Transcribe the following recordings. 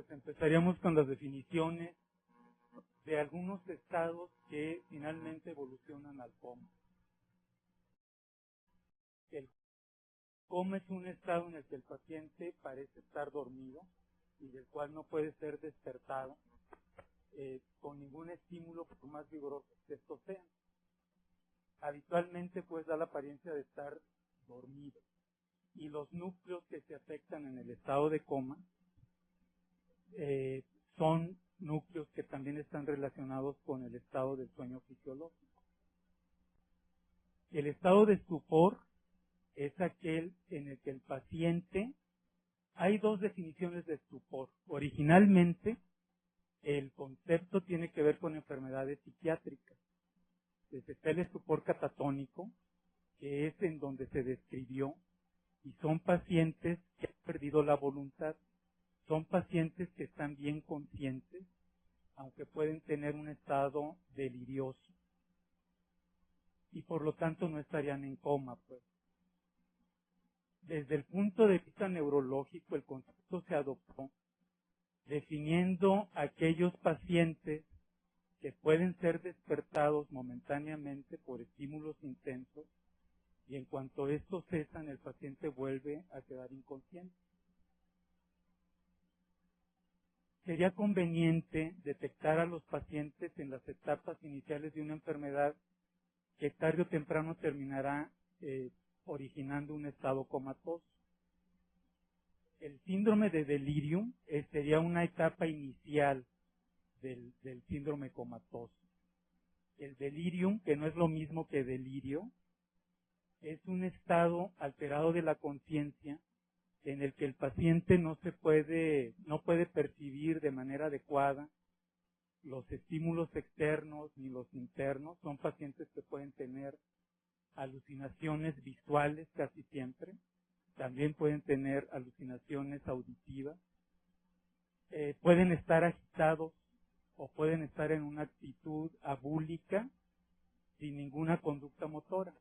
pues empezaríamos con las definiciones de algunos estados que finalmente evolucionan al coma. El coma es un estado en el que el paciente parece estar dormido y del cual no puede ser despertado con ningún estímulo, por más vigorosos que estos sean. Habitualmente pues da la apariencia de estar dormido, y los núcleos que se afectan en el estado de coma son núcleos que también están relacionados con el estado del sueño fisiológico. El estado de estupor es aquel en el que el paciente, hay dos definiciones de estupor. Originalmente, el concepto tiene que ver con enfermedades psiquiátricas. Está el estupor catatónico, que es en donde se describió, y son pacientes que han perdido la voluntad. Son pacientes que están bien conscientes, aunque pueden tener un estado delirioso, y por lo tanto no estarían en coma, pues. Desde el punto de vista neurológico, el concepto se adoptó definiendo aquellos pacientes que pueden ser despertados momentáneamente por estímulos intensos, y en cuanto estos cesan, el paciente vuelve a quedar inconsciente. Sería conveniente detectar a los pacientes en las etapas iniciales de una enfermedad que tarde o temprano terminará originando un estado comatoso. El síndrome de delirium sería una etapa inicial del síndrome comatoso. El delirium, que no es lo mismo que delirio, es un estado alterado de la conciencia en el que el paciente no puede percibir de manera adecuada los estímulos externos ni los internos. Son pacientes que pueden tener alucinaciones visuales casi siempre, también pueden tener alucinaciones auditivas, pueden estar agitados o pueden estar en una actitud abúlica sin ninguna conducta motora.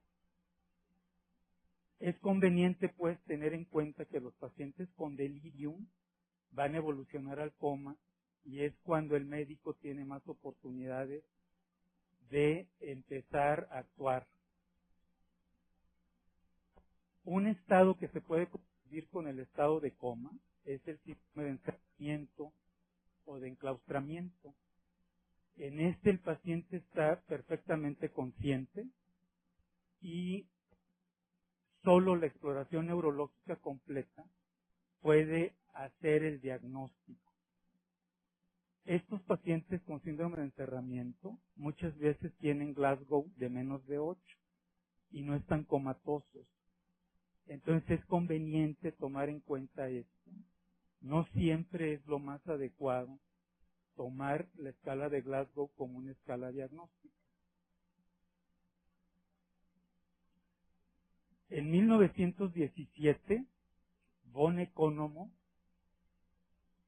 Es conveniente pues tener en cuenta que los pacientes con delirium van a evolucionar al coma, y es cuando el médico tiene más oportunidades de empezar a actuar. Un estado que se puede confundir con el estado de coma es el síndrome de encerramiento o de enclaustramiento. En este el paciente está perfectamente consciente y solo la exploración neurológica completa puede hacer el diagnóstico. Estos pacientes con síndrome de encerramiento muchas veces tienen Glasgow de menos de 8 y no están comatosos. Entonces es conveniente tomar en cuenta esto. No siempre es lo más adecuado tomar la escala de Glasgow como una escala diagnóstica. En 1917, von Economo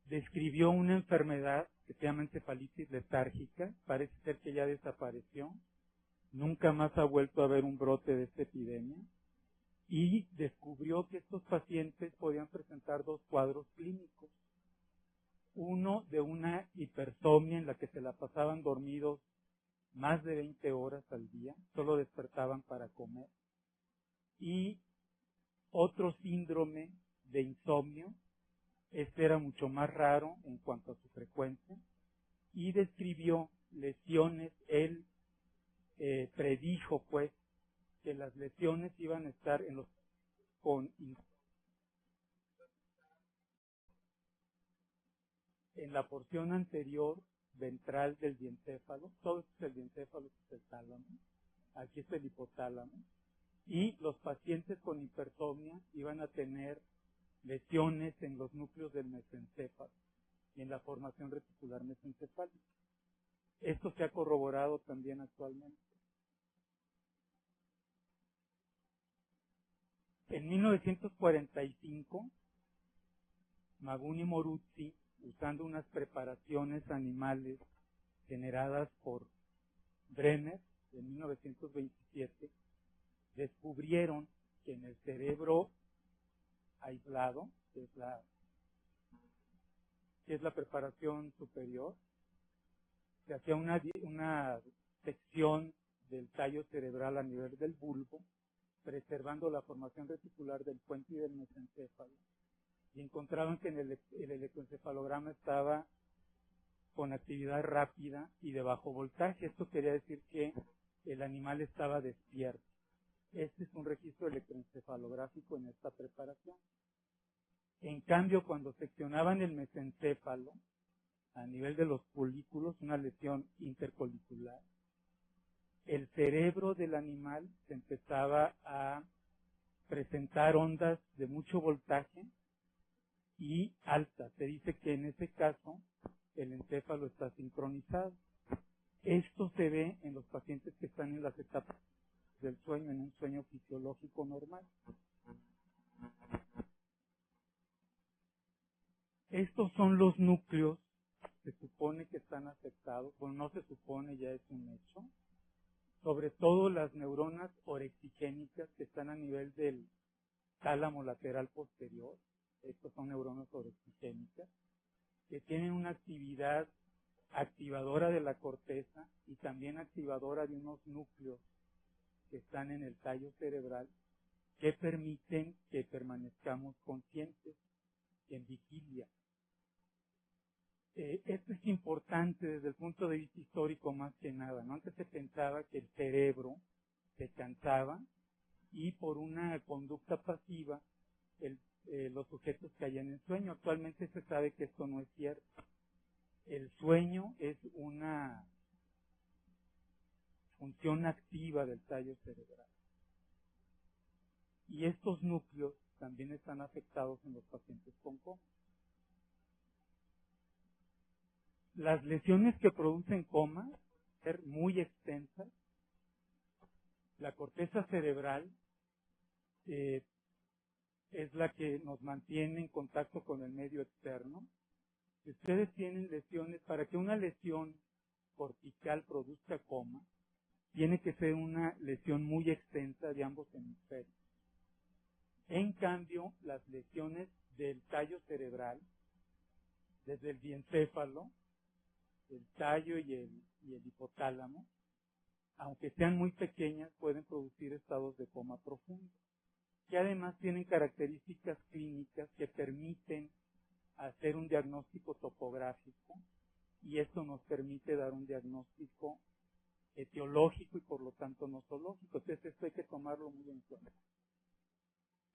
describió una enfermedad que se llama encefalitis letárgica. Parece ser que ya desapareció. Nunca más ha vuelto a haber un brote de esta epidemia. Y descubrió que estos pacientes podían presentar dos cuadros clínicos. Uno de una hipersomnia en la que se la pasaban dormidos más de 20 horas al día, solo despertaban para comer. Y otro síndrome de insomnio, este era mucho más raro en cuanto a su frecuencia, y describió lesiones. Él predijo pues que las lesiones iban a estar en en la porción anterior ventral del diencéfalo. Todo esto es el diencéfalo, este es el tálamo, aquí es el hipotálamo, y los pacientes con hipersomnia iban a tener lesiones en los núcleos del mesencéfalo y en la formación reticular mesencefálica. Esto se ha corroborado también actualmente. En 1945, Maguni Moruzzi, usando unas preparaciones animales generadas por Brenner en 1927, descubrieron que en el cerebro aislado, que es que es la preparación superior. Se hacía una sección del tallo cerebral a nivel del bulbo, preservando la formación reticular del puente y del mesencéfalo. Y encontraban que en el electroencefalograma estaba con actividad rápida y de bajo voltaje. Esto quería decir que el animal estaba despierto. Este es un registro electroencefalográfico en esta preparación. En cambio, cuando seccionaban el mesencéfalo, a nivel de los colículos, una lesión intercolicular, el cerebro del animal se empezaba a presentar ondas de mucho voltaje y altas. Se dice que en ese caso el encéfalo está sincronizado. Esto se ve en los pacientes que están en las etapas del sueño, en un sueño fisiológico normal. Estos son los núcleos, se supone que están afectados, bueno, no se supone, ya es un hecho, sobre todo las neuronas orexigénicas que están a nivel del tálamo lateral posterior. Estos son neuronas orexigénicas, que tienen una actividad activadora de la corteza y también activadora de unos núcleos que están en el tallo cerebral, que permiten que permanezcamos conscientes en vigilia. Esto es importante desde el punto de vista histórico más que nada, ¿no? Antes se pensaba que el cerebro se cansaba y por una conducta pasiva los sujetos caían en sueño. Actualmente se sabe que esto no es cierto. El sueño es una función activa del tallo cerebral. Y estos núcleos también están afectados en los pacientes con coma. Las lesiones que producen coma ser muy extensas. La corteza cerebral es la que nos mantiene en contacto con el medio externo. Si ustedes tienen lesiones, para que una lesión cortical produzca coma, tiene que ser una lesión muy extensa de ambos hemisferios. En cambio, las lesiones del tallo cerebral, desde el diencéfalo, el tallo y el hipotálamo, aunque sean muy pequeñas, pueden producir estados de coma profundo, que además tienen características clínicas que permiten hacer un diagnóstico topográfico, y esto nos permite dar un diagnóstico etiológico y por lo tanto nosológico. Entonces esto hay que tomarlo muy en cuenta.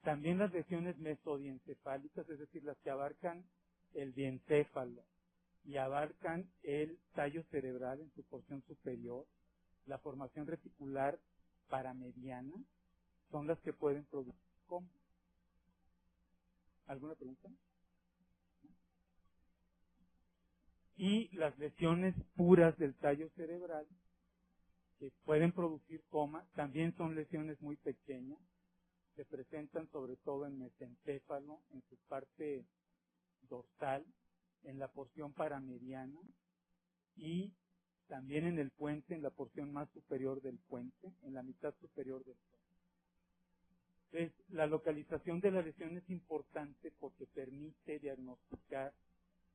También las lesiones mesodiencefálicas, es decir, las que abarcan el diencéfalo y abarcan el tallo cerebral en su porción superior, la formación reticular paramediana, son las que pueden producir coma. ¿Alguna pregunta? Y las lesiones puras del tallo cerebral, que pueden producir coma, también son lesiones muy pequeñas, se presentan sobre todo en mesencéfalo, en su parte dorsal, en la porción paramediana y también en el puente, en la porción más superior del puente, en la mitad superior del puente. Entonces, la localización de la lesión es importante porque permite diagnosticar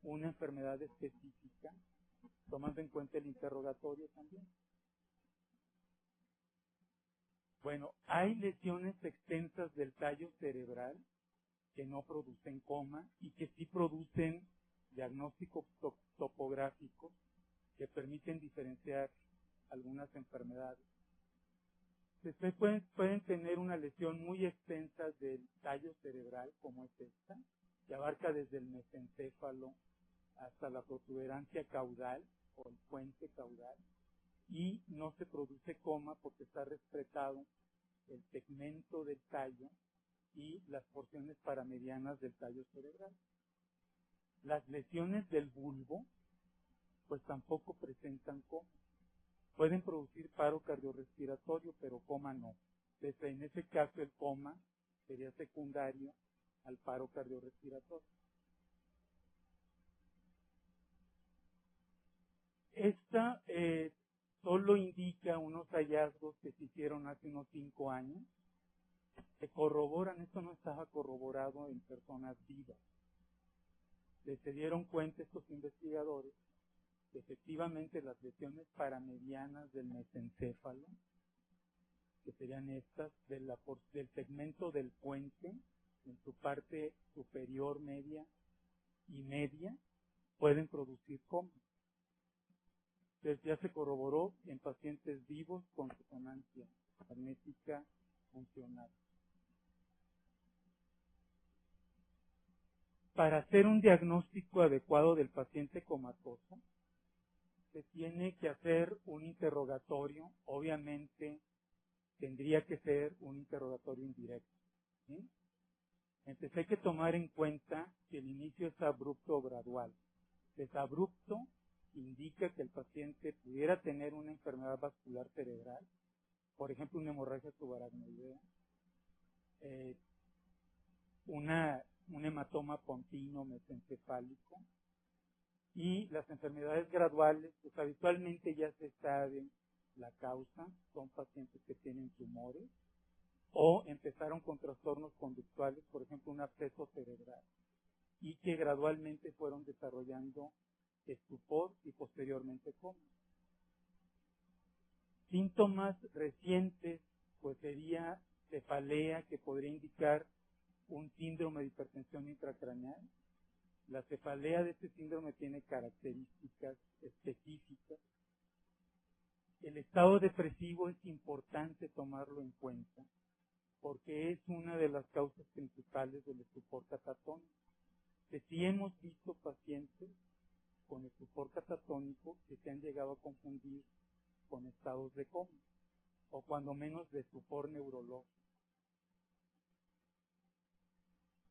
una enfermedad específica, tomando en cuenta el interrogatorio también. Bueno, hay lesiones extensas del tallo cerebral que no producen coma y que sí producen diagnósticos topográficos que permiten diferenciar algunas enfermedades. Ustedes pueden tener una lesión muy extensa del tallo cerebral, como es esta, que abarca desde el mesencéfalo hasta la protuberancia caudal o el puente caudal, y no se produce coma porque está respetado el segmento del tallo y las porciones paramedianas del tallo cerebral. Las lesiones del bulbo, pues tampoco presentan coma. Pueden producir paro cardiorrespiratorio, pero coma no. Entonces, en ese caso, el coma sería secundario al paro cardiorrespiratorio. Esta solo indica unos hallazgos que se hicieron hace unos 5 años, que corroboran, esto no estaba corroborado en personas vivas. se dieron cuenta estos investigadores que efectivamente las lesiones paramedianas del mesencéfalo, que serían estas, del segmento del puente, en su parte superior, media y media, pueden producir coma. Entonces ya se corroboró en pacientes vivos con resonancia magnética funcional. Para hacer un diagnóstico adecuado del paciente comatoso, se tiene que hacer un interrogatorio. Obviamente tendría que ser un interrogatorio indirecto, ¿sí? Entonces hay que tomar en cuenta que el inicio es abrupto o gradual. Es abrupto, indica que el paciente pudiera tener una enfermedad vascular cerebral, por ejemplo una hemorragia subaracnoidea, un hematoma pontino mesencefálico, y las enfermedades graduales, pues habitualmente ya se sabe la causa, son pacientes que tienen tumores o empezaron con trastornos conductuales, por ejemplo un absceso cerebral, y que gradualmente fueron desarrollando estupor y posteriormente coma. Síntomas recientes, pues sería cefalea, que podría indicar un síndrome de hipertensión intracraneal. La cefalea de este síndrome tiene características específicas. El estado depresivo es importante tomarlo en cuenta, porque es una de las causas principales del estupor catatónico. Sí hemos visto pacientes con estupor catatónico que se han llegado a confundir con estados de coma, o cuando menos de estupor neurológico.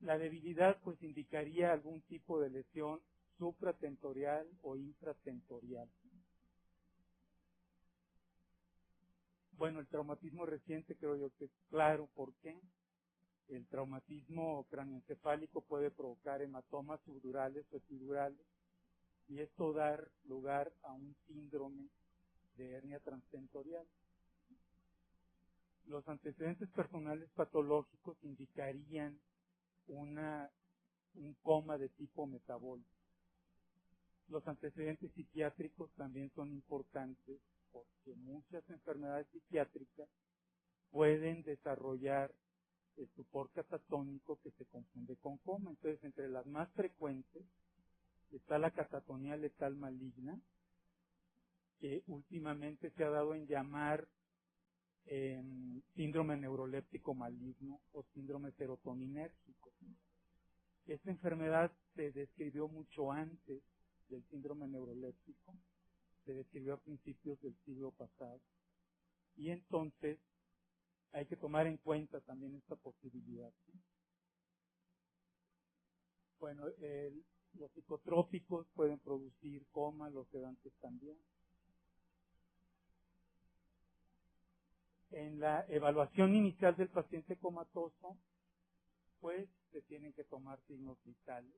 La debilidad pues indicaría algún tipo de lesión supratentorial o infratentorial. Bueno, el traumatismo reciente creo yo que es claro por qué. El traumatismo cráneoencefálico puede provocar hematomas subdurales o epidurales, y esto dar lugar a un síndrome de hernia transtentorial. Los antecedentes personales patológicos indicarían un coma de tipo metabólico. Los antecedentes psiquiátricos también son importantes, porque muchas enfermedades psiquiátricas pueden desarrollar estupor catatónico que se confunde con coma. Entonces, entre las más frecuentes está la catatonía letal maligna, que últimamente se ha dado en llamar síndrome neuroléptico maligno o síndrome serotoninérgico. Esta enfermedad se describió mucho antes del síndrome neuroléptico, se describió a principios del siglo pasado, y entonces hay que tomar en cuenta también esta posibilidad, ¿sí? Bueno, los psicotrópicos pueden producir coma, los sedantes también. En la evaluación inicial del paciente comatoso, pues se tienen que tomar signos vitales.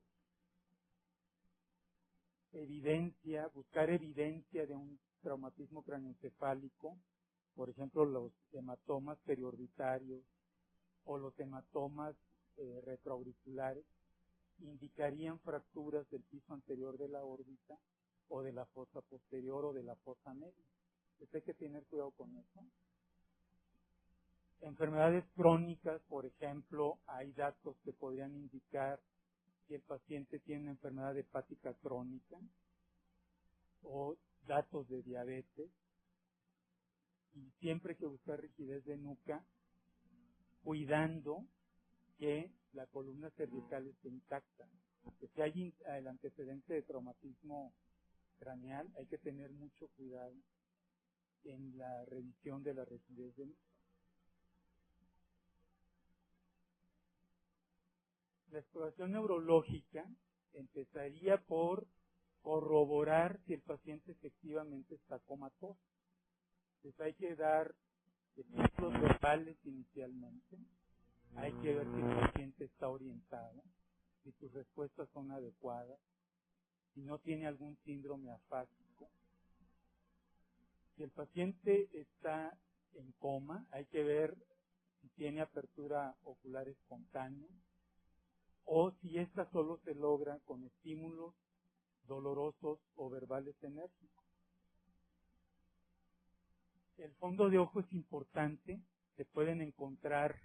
Buscar evidencia de un traumatismo craneoencefálico, por ejemplo los hematomas periorbitarios o los hematomas retroauriculares, indicarían fracturas del piso anterior de la órbita o de la fosa posterior o de la fosa media. Entonces hay que tener cuidado con eso. Enfermedades crónicas, por ejemplo, hay datos que podrían indicar si el paciente tiene una enfermedad hepática crónica o datos de diabetes, y siempre hay que buscar rigidez de nuca, cuidando que la columna cervical esté intacta. Porque si hay el antecedente de traumatismo craneal, hay que tener mucho cuidado en la revisión de la rigidez de nuca. La exploración neurológica empezaría por corroborar si el paciente efectivamente está comatoso. Entonces hay que dar ejemplos verbales inicialmente, hay que ver si el paciente está orientado, si sus respuestas son adecuadas, si no tiene algún síndrome afásico. Si el paciente está en coma, hay que ver si tiene apertura ocular espontánea, o si esta solo se logra con estímulos dolorosos o verbales enérgicos. El fondo de ojo es importante, se pueden encontrar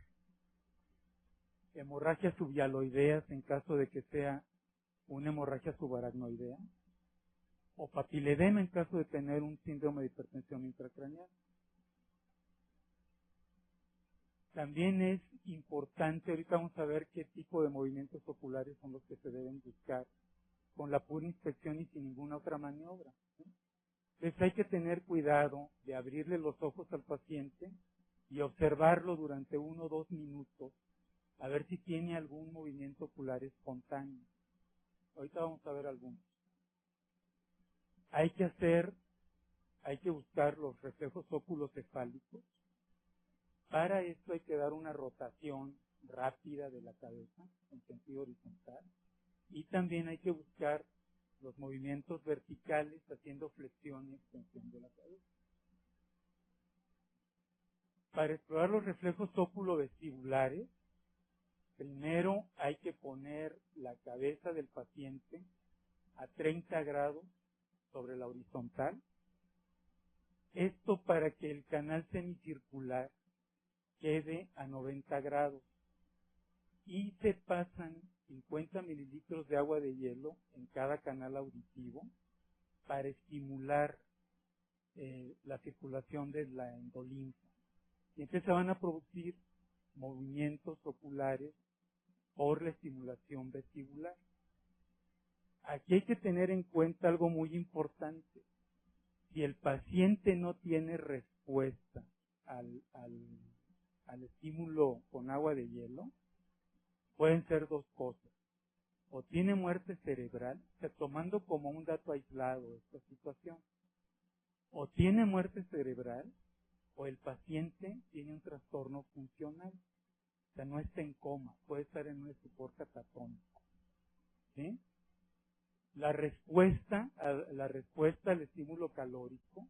hemorragias subhialoideas en caso de que sea una hemorragia subaracnoidea, o papiledema en caso de tener un síndrome de hipertensión intracraneal. También es importante, ahorita vamos a ver qué tipo de movimientos oculares son los que se deben buscar con la pura inspección y sin ninguna otra maniobra, ¿sí? Entonces hay que tener cuidado de abrirle los ojos al paciente y observarlo durante 1 o 2 minutos a ver si tiene algún movimiento ocular espontáneo. Ahorita vamos a ver algunos. Hay que buscar los reflejos óculocefálicos. Para esto hay que dar una rotación rápida de la cabeza en sentido horizontal y también hay que buscar los movimientos verticales haciendo flexión y extensión de la cabeza. Para explorar los reflejos óculovestibulares, primero hay que poner la cabeza del paciente a 30 grados sobre la horizontal. Esto para que el canal semicircular quede a 90 grados. Y se pasan 50 mililitros de agua de hielo en cada canal auditivo para estimular la circulación de la endolinfa. Y entonces se van a producir movimientos oculares por la estimulación vestibular. Aquí hay que tener en cuenta algo muy importante. Si el paciente no tiene respuesta al estímulo con agua de hielo, pueden ser dos cosas. O tiene muerte cerebral, tomando como un dato aislado esta situación. O tiene muerte cerebral, o el paciente tiene un trastorno funcional. O sea, no está en coma, puede estar en un estupor catatónico. ¿Sí? La respuesta al estímulo calórico,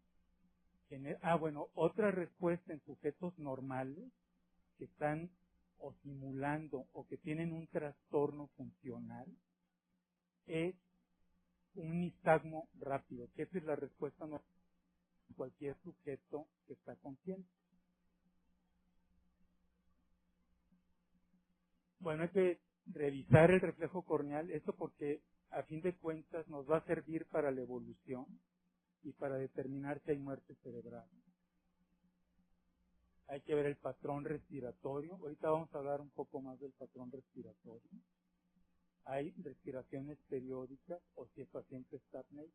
otra respuesta en sujetos normales que están o simulando o que tienen un trastorno funcional es un nistagmo rápido, que esa es la respuesta normal en cualquier sujeto que está consciente. Bueno, hay que revisar el reflejo corneal, esto porque a fin de cuentas nos va a servir para la evolución y para determinar si hay muerte cerebral. Hay que ver el patrón respiratorio. Ahorita vamos a hablar un poco más del patrón respiratorio. Hay respiraciones periódicas o si el paciente está apneico.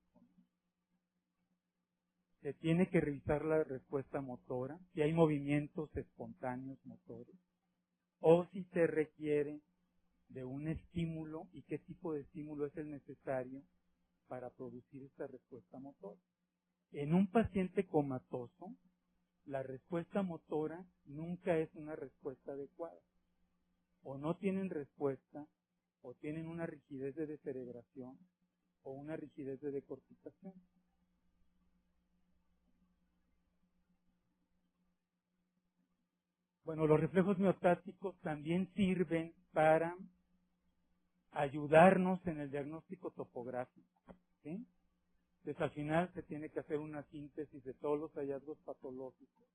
Se tiene que revisar la respuesta motora, si hay movimientos espontáneos motores, o si se requiere de un estímulo y qué tipo de estímulo es el necesario para producir esta respuesta motora. En un paciente comatoso, la respuesta motora nunca es una respuesta adecuada. O no tienen respuesta, o tienen una rigidez de descerebración, o una rigidez de decorticación. Bueno, los reflejos miotáticos también sirven para ayudarnos en el diagnóstico topográfico, ¿sí? Entonces al final se tiene que hacer una síntesis de todos los hallazgos patológicos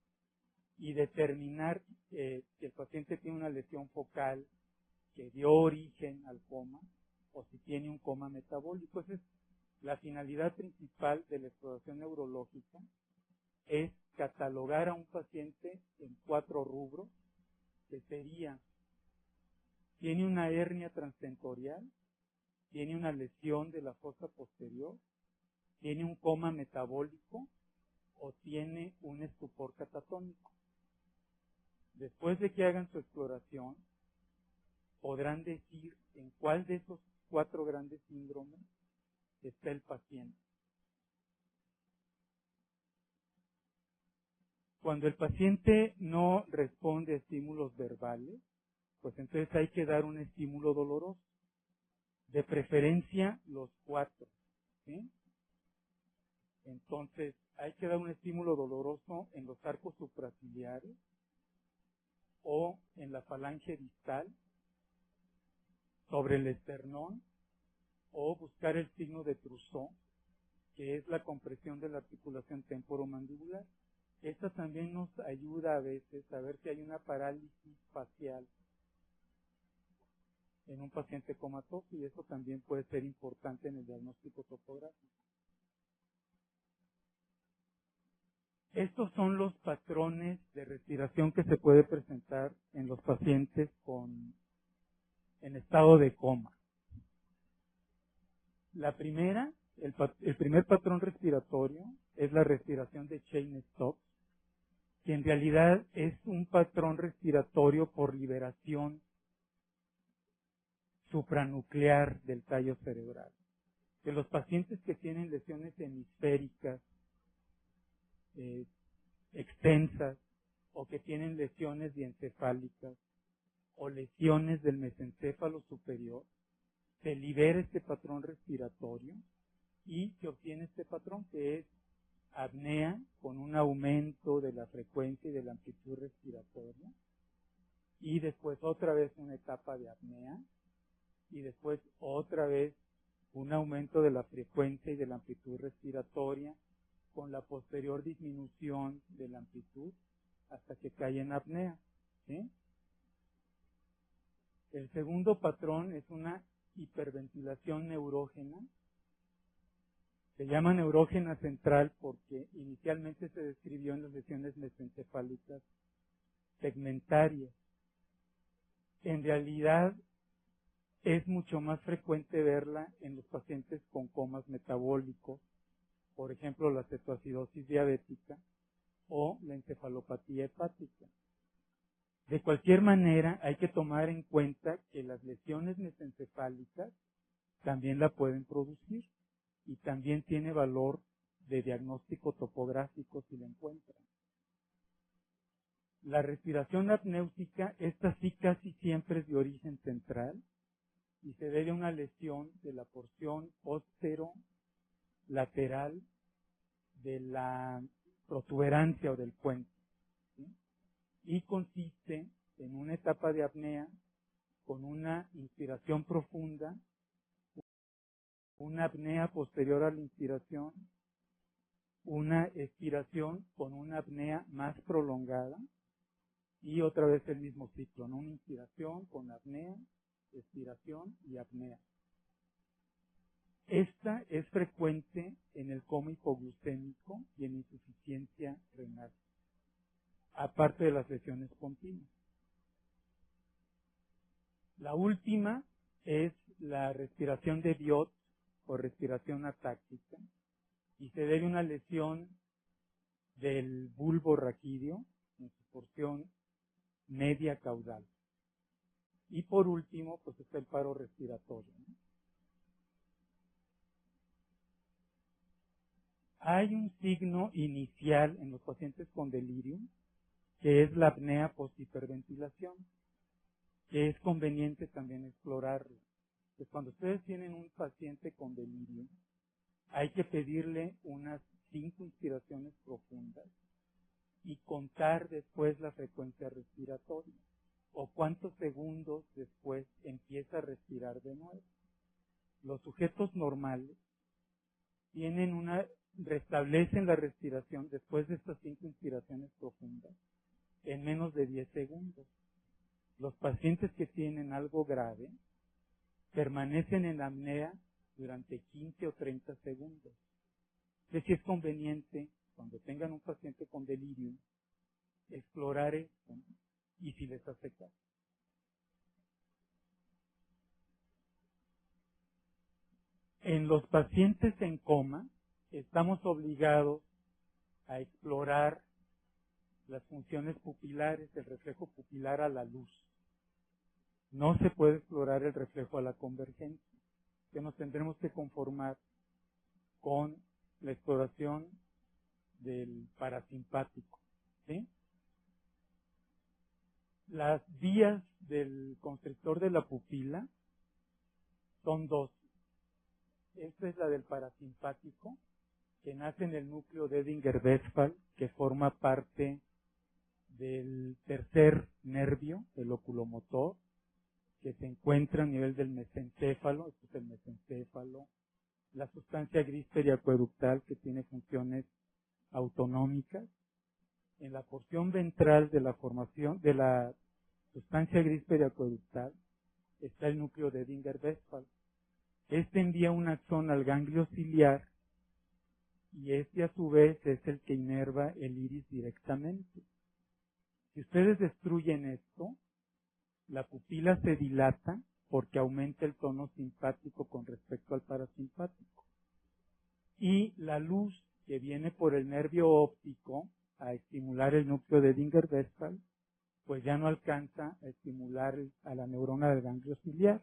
y determinar si el paciente tiene una lesión focal que dio origen al coma o si tiene un coma metabólico. Esa es la finalidad principal de la exploración neurológica, es catalogar a un paciente en 4 rubros, que sería: tiene una hernia transtentorial, tiene una lesión de la fosa posterior, tiene un coma metabólico o tiene un estupor catatónico. Después de que hagan su exploración, podrán decir en cuál de esos 4 grandes síndromes está el paciente. Cuando el paciente no responde a estímulos verbales, pues entonces hay que dar un estímulo doloroso, de preferencia los 4, ¿sí? Entonces hay que dar un estímulo doloroso en los arcos supraciliares o en la falange distal sobre el esternón o buscar el signo de Trousseau, que es la compresión de la articulación temporomandibular. Esta también nos ayuda a veces a ver si hay una parálisis facial en un paciente comatoso, y eso también puede ser importante en el diagnóstico topográfico. Estos son los patrones de respiración que se puede presentar en los pacientes en estado de coma. La primera, el primer patrón respiratorio es la respiración de Cheyne-Stokes, que en realidad es un patrón respiratorio por liberación supranuclear del tallo cerebral. Que los pacientes que tienen lesiones hemisféricas extensas o que tienen lesiones diencefálicas o lesiones del mesencéfalo superior, se libera este patrón respiratorio y se obtiene este patrón que es apnea con un aumento de la frecuencia y de la amplitud respiratoria, y después otra vez una etapa de apnea, y después otra vez un aumento de la frecuencia y de la amplitud respiratoria con la posterior disminución de la amplitud hasta que cae en apnea. ¿Sí? El segundo patrón es una hiperventilación neurógena. Se llama neurógena central porque inicialmente se describió en las lesiones mesencefálicas segmentarias. En realidad es mucho más frecuente verla en los pacientes con comas metabólicos, por ejemplo la cetoacidosis diabética o la encefalopatía hepática. De cualquier manera, hay que tomar en cuenta que las lesiones mesencefálicas también la pueden producir y también tiene valor de diagnóstico topográfico si la encuentran. La respiración apnéutica, esta sí casi siempre es de origen central y se debe a una lesión de la porción lateral de la protuberancia o del puente, ¿sí? Y consiste en una etapa de apnea con una inspiración profunda, una apnea posterior a la inspiración, una expiración con una apnea más prolongada y otra vez el mismo ciclo, ¿no? Una inspiración con apnea, expiración y apnea. Esta es frecuente en el coma hipoglucémico y en insuficiencia renal, aparte de las lesiones continuas. La última es la respiración de Biot o respiración atáxica y se debe a una lesión del bulbo raquídeo en su porción media caudal. Y por último, pues está el paro respiratorio, ¿no? Hay un signo inicial en los pacientes con delirium, que es la apnea posthiperventilación, que es conveniente también explorarlo. Pues cuando ustedes tienen un paciente con delirium, hay que pedirle unas 5 inspiraciones profundas y contar después la frecuencia respiratoria, o cuántos segundos después empieza a respirar de nuevo. Los sujetos normales restablecen la respiración después de estas 5 inspiraciones profundas en menos de 10 segundos. Los pacientes que tienen algo grave permanecen en apnea durante 15 o 30 segundos. Es decir, es conveniente, cuando tengan un paciente con delirium, explorar esto, ¿no? Y si les hace caso. En los pacientes en coma, estamos obligados a explorar las funciones pupilares, el reflejo pupilar a la luz. No se puede explorar el reflejo a la convergencia, que nos tendremos que conformar con la exploración del parasimpático, ¿sí? Las vías del constrictor de la pupila son 2. Esta es la del parasimpático, que nace en el núcleo de Edinger-Westphal, que forma parte del tercer nervio, el oculomotor, que se encuentra a nivel del mesencéfalo, esto es el mesencéfalo, la sustancia gris periacueductal que tiene funciones autonómicas. En la porción ventral de la formación de la sustancia gris periacueductal está el núcleo de Edinger-Westphal. Este envía un axón al ganglio ciliar y este a su vez es el que inerva el iris directamente. Si ustedes destruyen esto, la pupila se dilata porque aumenta el tono simpático con respecto al parasimpático. Y la luz que viene por el nervio óptico a estimular el núcleo de Edinger-Westphal, pues ya no alcanza a estimular a la neurona del ganglio ciliar.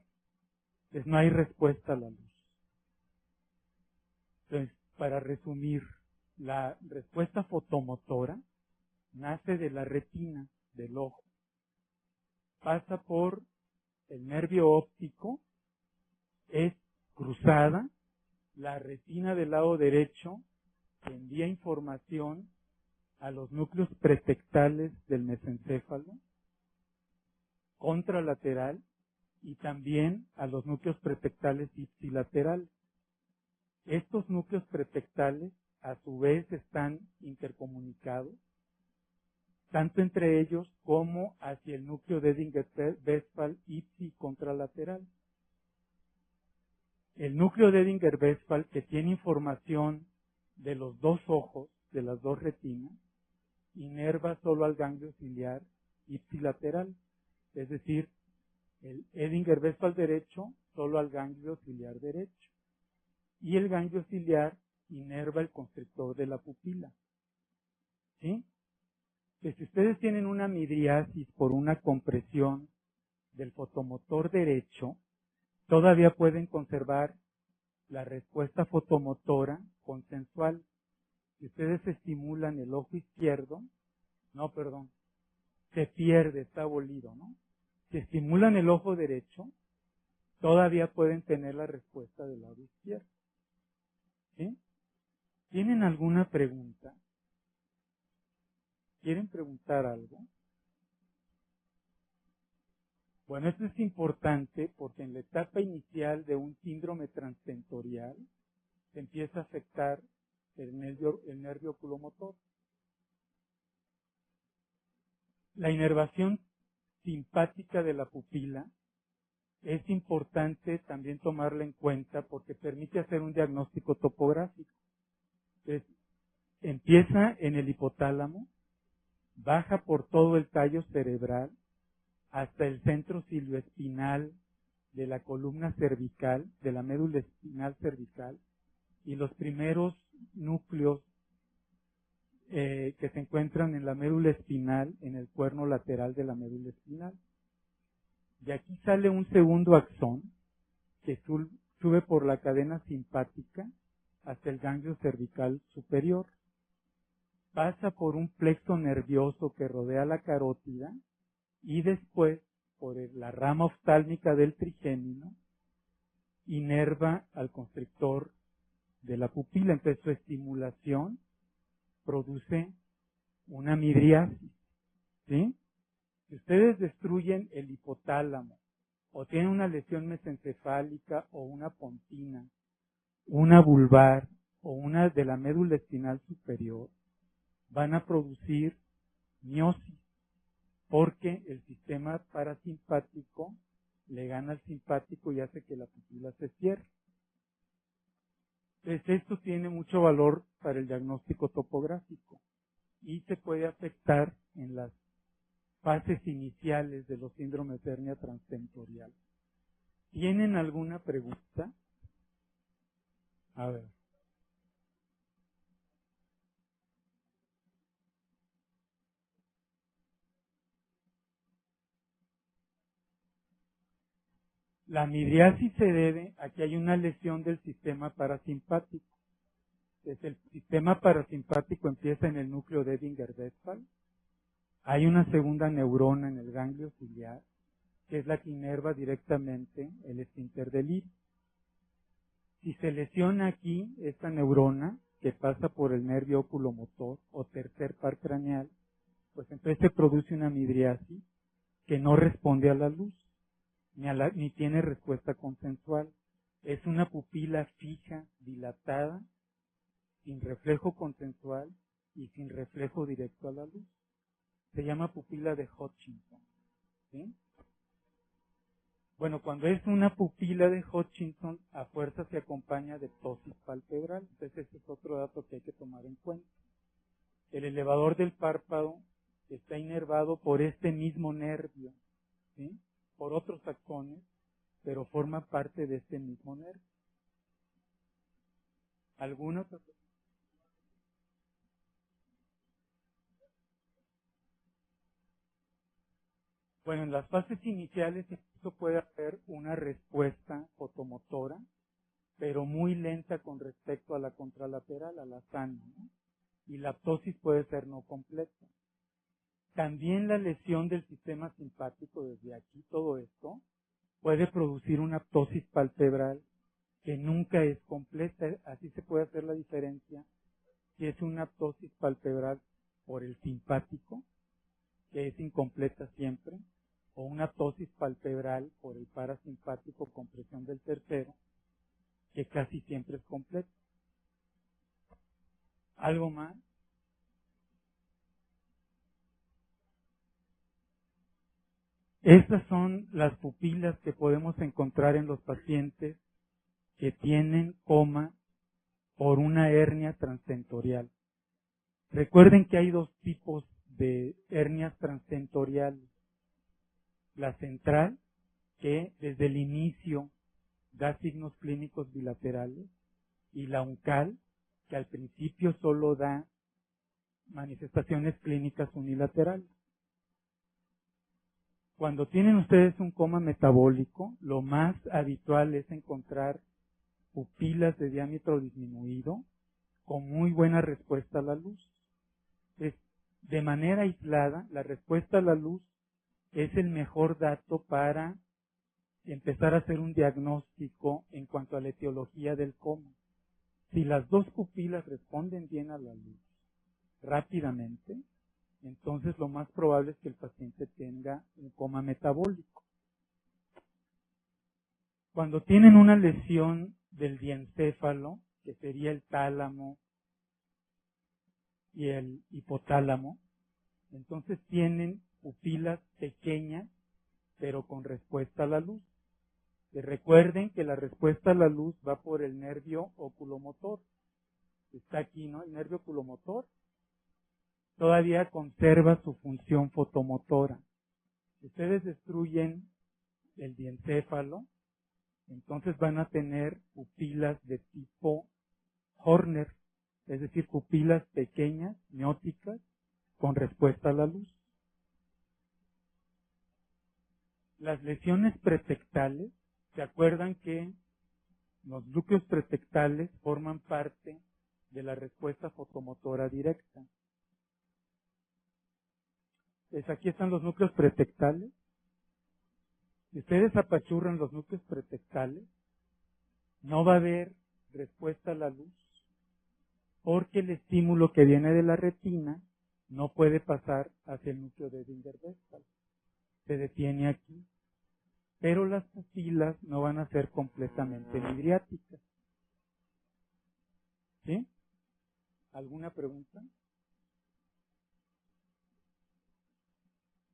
Entonces no hay respuesta a la luz. Entonces, para resumir, la respuesta fotomotora nace de la retina del ojo. Pasa por el nervio óptico, es cruzada, la retina del lado derecho envía información a los núcleos pretectales del mesencéfalo, contralateral, y también a los núcleos pretectales ipsilaterales. Estos núcleos pretectales, a su vez, están intercomunicados, tanto entre ellos como hacia el núcleo de Edinger-Westphal ipsi contralateral. El núcleo de Edinger-Westphal, que tiene información de los dos ojos, de las dos retinas, inerva solo al ganglio ciliar ipsilateral, es decir, el Edinger-Westphal derecho solo al ganglio ciliar derecho, y el ganglio ciliar inerva el constrictor de la pupila. ¿Sí? Que si ustedes tienen una midriasis por una compresión del fotomotor derecho, todavía pueden conservar la respuesta fotomotora consensual. Si ustedes estimulan el ojo izquierdo, se pierde, está abolido, ¿no? Si estimulan el ojo derecho, todavía pueden tener la respuesta del lado izquierdo. ¿Sí? ¿Tienen alguna pregunta? ¿Quieren preguntar algo? Bueno, esto es importante porque en la etapa inicial de un síndrome transtentorial se empieza a afectar el nervio oculomotor. La inervación simpática de la pupila es importante también tomarla en cuenta porque permite hacer un diagnóstico topográfico. Entonces, empieza en el hipotálamo, baja por todo el tallo cerebral hasta el centro cilioespinal de la columna cervical, de la médula espinal cervical, y los primeros núcleos que se encuentran en la médula espinal, en el cuerno lateral de la médula espinal. De aquí sale un segundo axón que sube por la cadena simpática hasta el ganglio cervical superior. Pasa por un plexo nervioso que rodea la carótida y después, por la rama oftálmica del trigémino, inerva al constrictor de la pupila. Entonces su estimulación produce una midriasis. ¿Sí? Si ustedes destruyen el hipotálamo o tienen una lesión mesencefálica o una pontina, una vulvar o una de la médula espinal superior, van a producir miosis porque el sistema parasimpático le gana al simpático y hace que la pupila se cierre. Entonces esto tiene mucho valor para el diagnóstico topográfico y se puede afectar en las fases iniciales de los síndromes de hernia transtentorial. ¿Tienen alguna pregunta? A ver. La midriasis se debe a que hay una lesión del sistema parasimpático. Desde el sistema parasimpático empieza en el núcleo de Edinger-Westphal. Hay una segunda neurona en el ganglio ciliar, que es la que inerva directamente el esfínter del iris. Si se lesiona aquí esta neurona, que pasa por el nervio oculomotor o tercer par craneal, pues entonces se produce una midriasis que no responde a la luz. ni tiene respuesta consensual. Es una pupila fija, dilatada, sin reflejo consensual y sin reflejo directo a la luz. Se llama pupila de Hutchinson. ¿Sí? Bueno, cuando es una pupila de Hutchinson, a fuerza se acompaña de ptosis palpebral. Entonces ese es otro dato que hay que tomar en cuenta. El elevador del párpado está inervado por este mismo nervio, ¿sí? Por otros axones, pero forma parte de este mismo nervio. ¿Alguna otra cosa? Bueno, en las fases iniciales esto puede haber una respuesta fotomotora, pero muy lenta con respecto a la contralateral, a la sana, ¿no? Y la ptosis puede ser no completa. También la lesión del sistema simpático, desde aquí todo esto, puede producir una ptosis palpebral que nunca es completa. Así se puede hacer la diferencia si es una ptosis palpebral por el simpático, que es incompleta siempre, o una ptosis palpebral por el parasimpático con presión del tercero, que casi siempre es completa. ¿Algo más? Estas son las pupilas que podemos encontrar en los pacientes que tienen coma por una hernia transtentorial. Recuerden que hay dos tipos de hernias transtentoriales. La central, que desde el inicio da signos clínicos bilaterales, y la uncal, que al principio solo da manifestaciones clínicas unilaterales. Cuando tienen ustedes un coma metabólico, lo más habitual es encontrar pupilas de diámetro disminuido con muy buena respuesta a la luz. De manera aislada, la respuesta a la luz es el mejor dato para empezar a hacer un diagnóstico en cuanto a la etiología del coma. Si las dos pupilas responden bien a la luz rápidamente, entonces lo más probable es que el paciente tenga un coma metabólico. Cuando tienen una lesión del diencéfalo, que sería el tálamo y el hipotálamo, entonces tienen pupilas pequeñas, pero con respuesta a la luz. Y recuerden que la respuesta a la luz va por el nervio oculomotor. Está aquí, ¿no? El nervio oculomotor todavía conserva su función fotomotora. Si ustedes destruyen el diencéfalo, entonces van a tener pupilas de tipo Horner, es decir, pupilas pequeñas, mióticas, con respuesta a la luz. Las lesiones pretectales, ¿se acuerdan que los núcleos pretectales forman parte de la respuesta fotomotora directa? Pues aquí están los núcleos pretectales. Si ustedes apachurran los núcleos pretectales, no va a haber respuesta a la luz, porque el estímulo que viene de la retina no puede pasar hacia el núcleo de Winter-Westphal. Se detiene aquí. Pero las pupilas no van a ser completamente midriáticas. ¿Sí? ¿Alguna pregunta?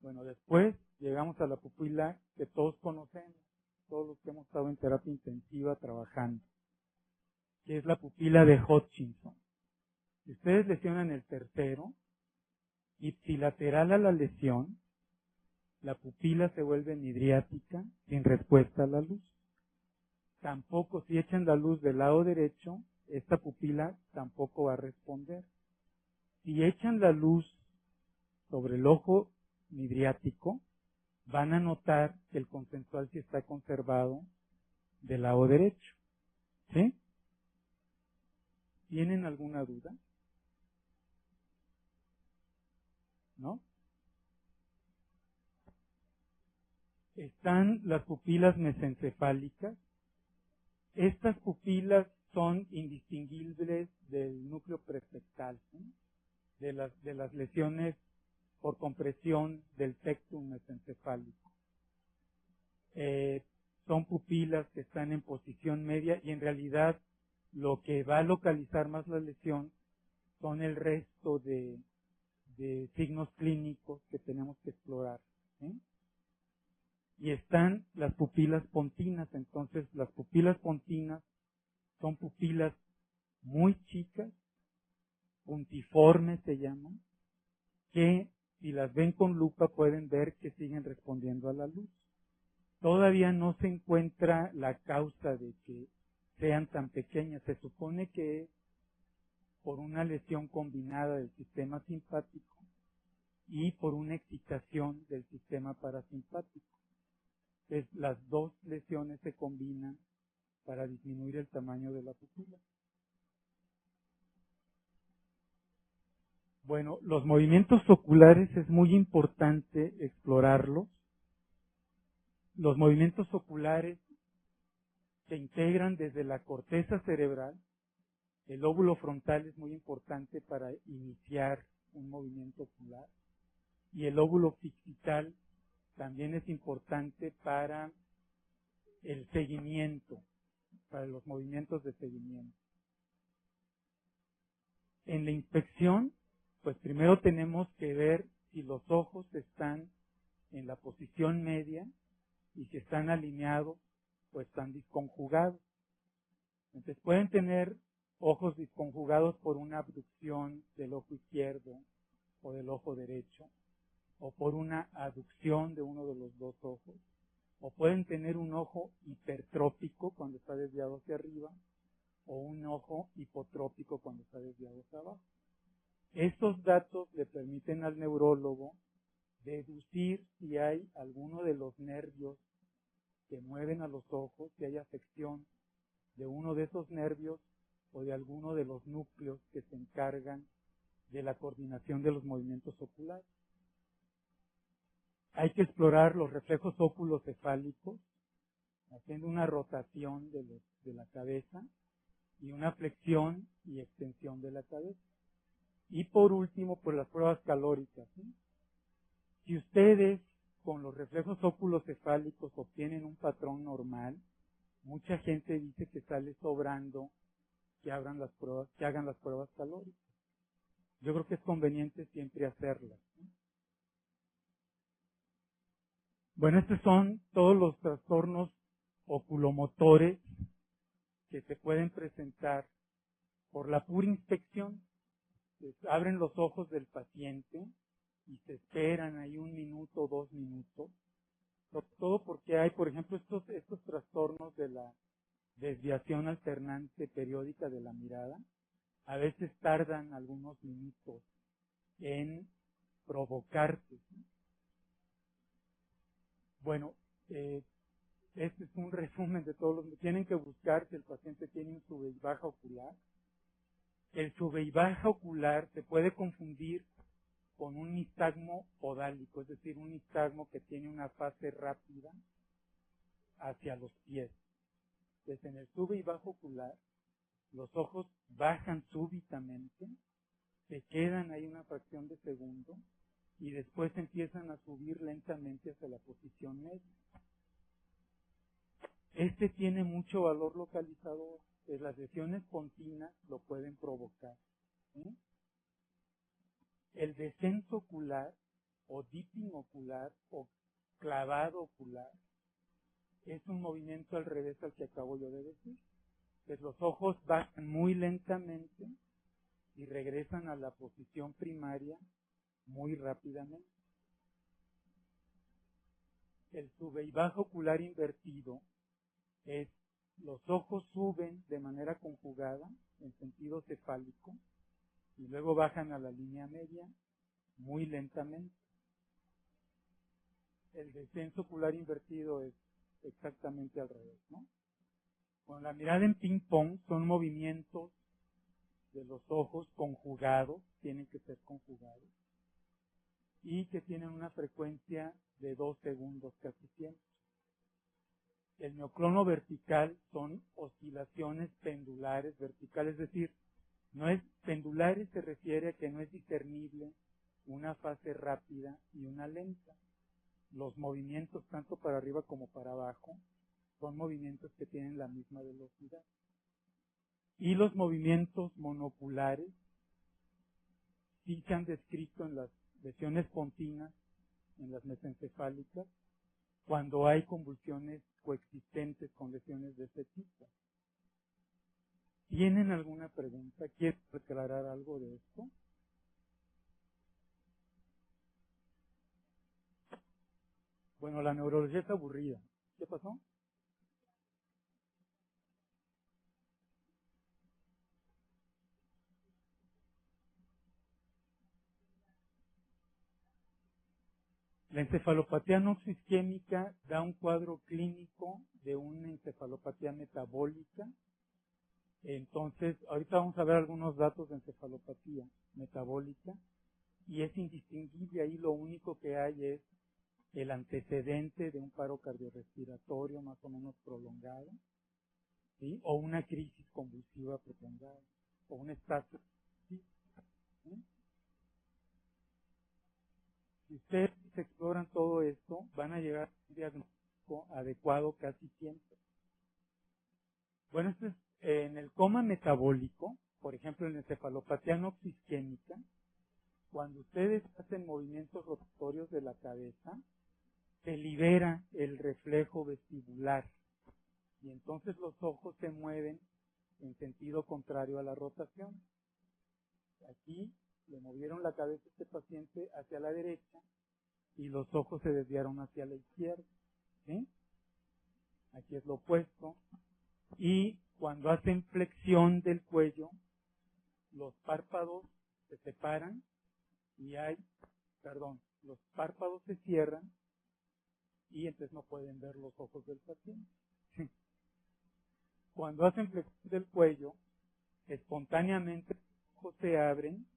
Bueno, después llegamos a la pupila que todos conocemos, todos los que hemos estado en terapia intensiva trabajando, que es la pupila de Hutchinson. Si ustedes lesionan el tercero, ipsilateral a la lesión, la pupila se vuelve midriática sin respuesta a la luz. Tampoco, si echan la luz del lado derecho, esta pupila tampoco va a responder. Si echan la luz sobre el ojo midriático, van a notar que el consensual sí está conservado del lado derecho. ¿Sí? ¿Tienen alguna duda? ¿No? Están las pupilas mesencefálicas. Estas pupilas son indistinguibles del núcleo prefectal, ¿sí? de las lesiones por compresión del tectum mesencefálico. son pupilas que están en posición media y en realidad lo que va a localizar más la lesión son el resto de signos clínicos que tenemos que explorar. ¿Sí? Y están las pupilas pontinas. Entonces, las pupilas pontinas son pupilas muy chicas, puntiformes se llaman, que si las ven con lupa pueden ver que siguen respondiendo a la luz. Todavía no se encuentra la causa de que sean tan pequeñas. Se supone que es por una lesión combinada del sistema simpático y por una excitación del sistema parasimpático. Entonces, las dos lesiones se combinan para disminuir el tamaño de la pupila. Bueno, los movimientos oculares es muy importante explorarlos. Los movimientos oculares se integran desde la corteza cerebral. El lóbulo frontal es muy importante para iniciar un movimiento ocular. Y el lóbulo occipital también es importante para el seguimiento, para los movimientos de seguimiento. En la inspección, pues primero tenemos que ver si los ojos están en la posición media y si están alineados o están disconjugados. Entonces pueden tener ojos disconjugados por una abducción del ojo izquierdo o del ojo derecho, o por una aducción de uno de los dos ojos, o pueden tener un ojo hipertrópico cuando está desviado hacia arriba, o un ojo hipotrópico cuando está desviado hacia abajo. Estos datos le permiten al neurólogo deducir si hay alguno de los nervios que mueven a los ojos, si hay afección de uno de esos nervios o de alguno de los núcleos que se encargan de la coordinación de los movimientos oculares. Hay que explorar los reflejos óculocefálicos, haciendo una rotación de la cabeza y una flexión y extensión de la cabeza. Y por último, pues las pruebas calóricas. ¿Sí? Si ustedes con los reflejos óculocefálicos obtienen un patrón normal, mucha gente dice que sale sobrando que hagan las pruebas calóricas. Yo creo que es conveniente siempre hacerlas. ¿Sí? Bueno, estos son todos los trastornos oculomotores que se pueden presentar por la pura inspección. Se abren los ojos del paciente y se esperan ahí 1 minuto o 2 minutos. Sobre todo porque hay, por ejemplo, estos trastornos de la desviación alternante periódica de la mirada. A veces tardan algunos minutos en provocarse. Bueno, este es un resumen de todos los. Tienen que buscar si el paciente tiene un sube y baja ocular. El sube y baja ocular se puede confundir con un nistagmo podálico, es decir, un nistagmo que tiene una fase rápida hacia los pies. Entonces, en el sube y baja ocular, los ojos bajan súbitamente, se quedan ahí una fracción de segundo y después empiezan a subir lentamente hacia la posición media. Este tiene mucho valor localizador, pues las lesiones pontinas lo pueden provocar. ¿Sí? El descenso ocular o dipping ocular o clavado ocular es un movimiento al revés al que acabo yo de decir. Pues los ojos bajan muy lentamente y regresan a la posición primaria muy rápidamente. El sube y baja ocular invertido es los ojos suben de manera conjugada en sentido cefálico y luego bajan a la línea media muy lentamente. El descenso ocular invertido es exactamente al revés, ¿no? Con la mirada en ping-pong son movimientos de los ojos conjugados, tienen que ser conjugados, y que tienen una frecuencia de 2 segundos casi siempre. El mioclono vertical son oscilaciones pendulares verticales, es decir, no es pendulares, se refiere a que no es discernible una fase rápida y una lenta. Los movimientos tanto para arriba como para abajo son movimientos que tienen la misma velocidad. Y los movimientos monoculares sí se han descrito en las lesiones pontinas, en las mesencefálicas, cuando hay convulsiones coexistentes con lesiones de este tipo. ¿Tienen alguna pregunta? ¿Quieren aclarar algo de esto? Bueno, la neurología es aburrida. ¿Qué pasó? La encefalopatía noxisquémica da un cuadro clínico de una encefalopatía metabólica. Entonces, ahorita vamos a ver algunos datos de encefalopatía metabólica y es indistinguible. Ahí lo único que hay es el antecedente de un paro cardiorrespiratorio más o menos prolongado, ¿sí? O una crisis convulsiva prolongada, o un estatus. ¿Sí? ¿Sí? Si ustedes exploran todo esto, van a llegar a un diagnóstico adecuado casi siempre. Bueno, esto es en el coma metabólico, por ejemplo, en la encefalopatía noxisquémica, cuando ustedes hacen movimientos rotatorios de la cabeza, se libera el reflejo vestibular y entonces los ojos se mueven en sentido contrario a la rotación. Aquí le movieron la cabeza a este paciente hacia la derecha y los ojos se desviaron hacia la izquierda. ¿Sí? Aquí es lo opuesto. Y cuando hacen flexión del cuello, los párpados se separan y los párpados se cierran y entonces no pueden ver los ojos del paciente. Cuando hacen flexión del cuello, espontáneamente los ojos se abren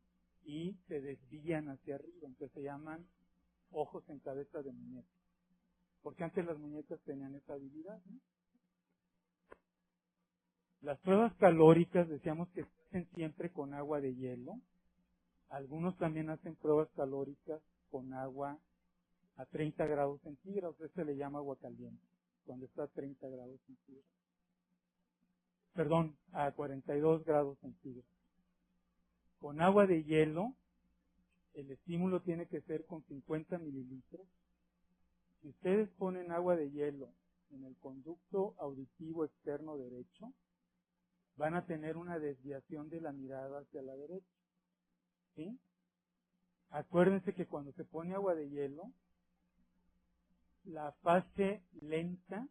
y se desvían hacia arriba, entonces se llaman ojos en cabeza de muñeca, porque antes las muñecas tenían esa habilidad, ¿no? Las pruebas calóricas decíamos que se hacen siempre con agua de hielo. Algunos también hacen pruebas calóricas con agua a 30 grados centígrados. Se le llama agua caliente, cuando está a 30 grados centígrados. Perdón, a 42 grados centígrados. Con agua de hielo, el estímulo tiene que ser con 50 mililitros. Si ustedes ponen agua de hielo en el conducto auditivo externo derecho, van a tener una desviación de la mirada hacia la derecha. ¿Sí? Acuérdense que cuando se pone agua de hielo, la fase lenta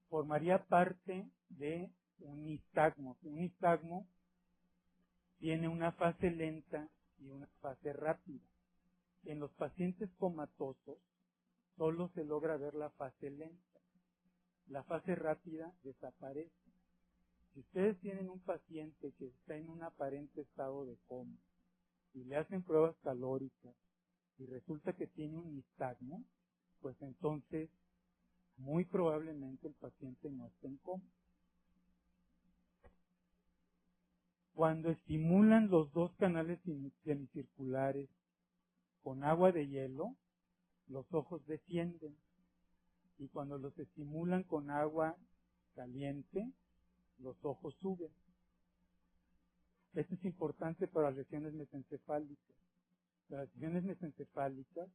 formaría parte de un nistagmo. Un nistagmo tiene una fase lenta y una fase rápida. En los pacientes comatosos solo se logra ver la fase lenta. La fase rápida desaparece. Si ustedes tienen un paciente que está en un aparente estado de coma y le hacen pruebas calóricas y resulta que tiene un nistagmo, pues entonces muy probablemente el paciente no está en coma. Cuando estimulan los dos canales semicirculares con agua de hielo, los ojos descienden, y cuando los estimulan con agua caliente, los ojos suben. Esto es importante para las lesiones mesencefálicas. Las lesiones mesencefálicas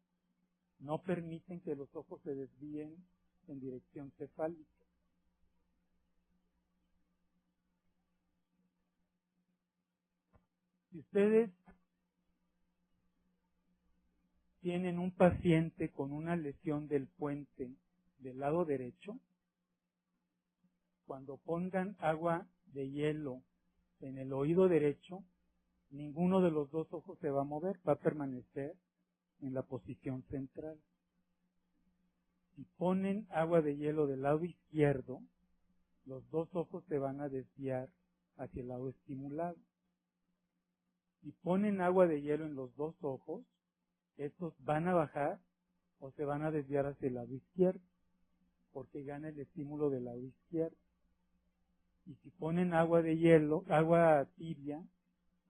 no permiten que los ojos se desvíen en dirección cefálica. Si ustedes tienen un paciente con una lesión del puente del lado derecho, cuando pongan agua de hielo en el oído derecho, ninguno de los dos ojos se va a mover, va a permanecer en la posición central. Si ponen agua de hielo del lado izquierdo, los dos ojos se van a desviar hacia el lado estimulado. Si ponen agua de hielo en los dos ojos, estos van a bajar o se van a desviar hacia el lado izquierdo, porque gana el estímulo del lado izquierdo. Y si ponen agua de hielo, agua tibia,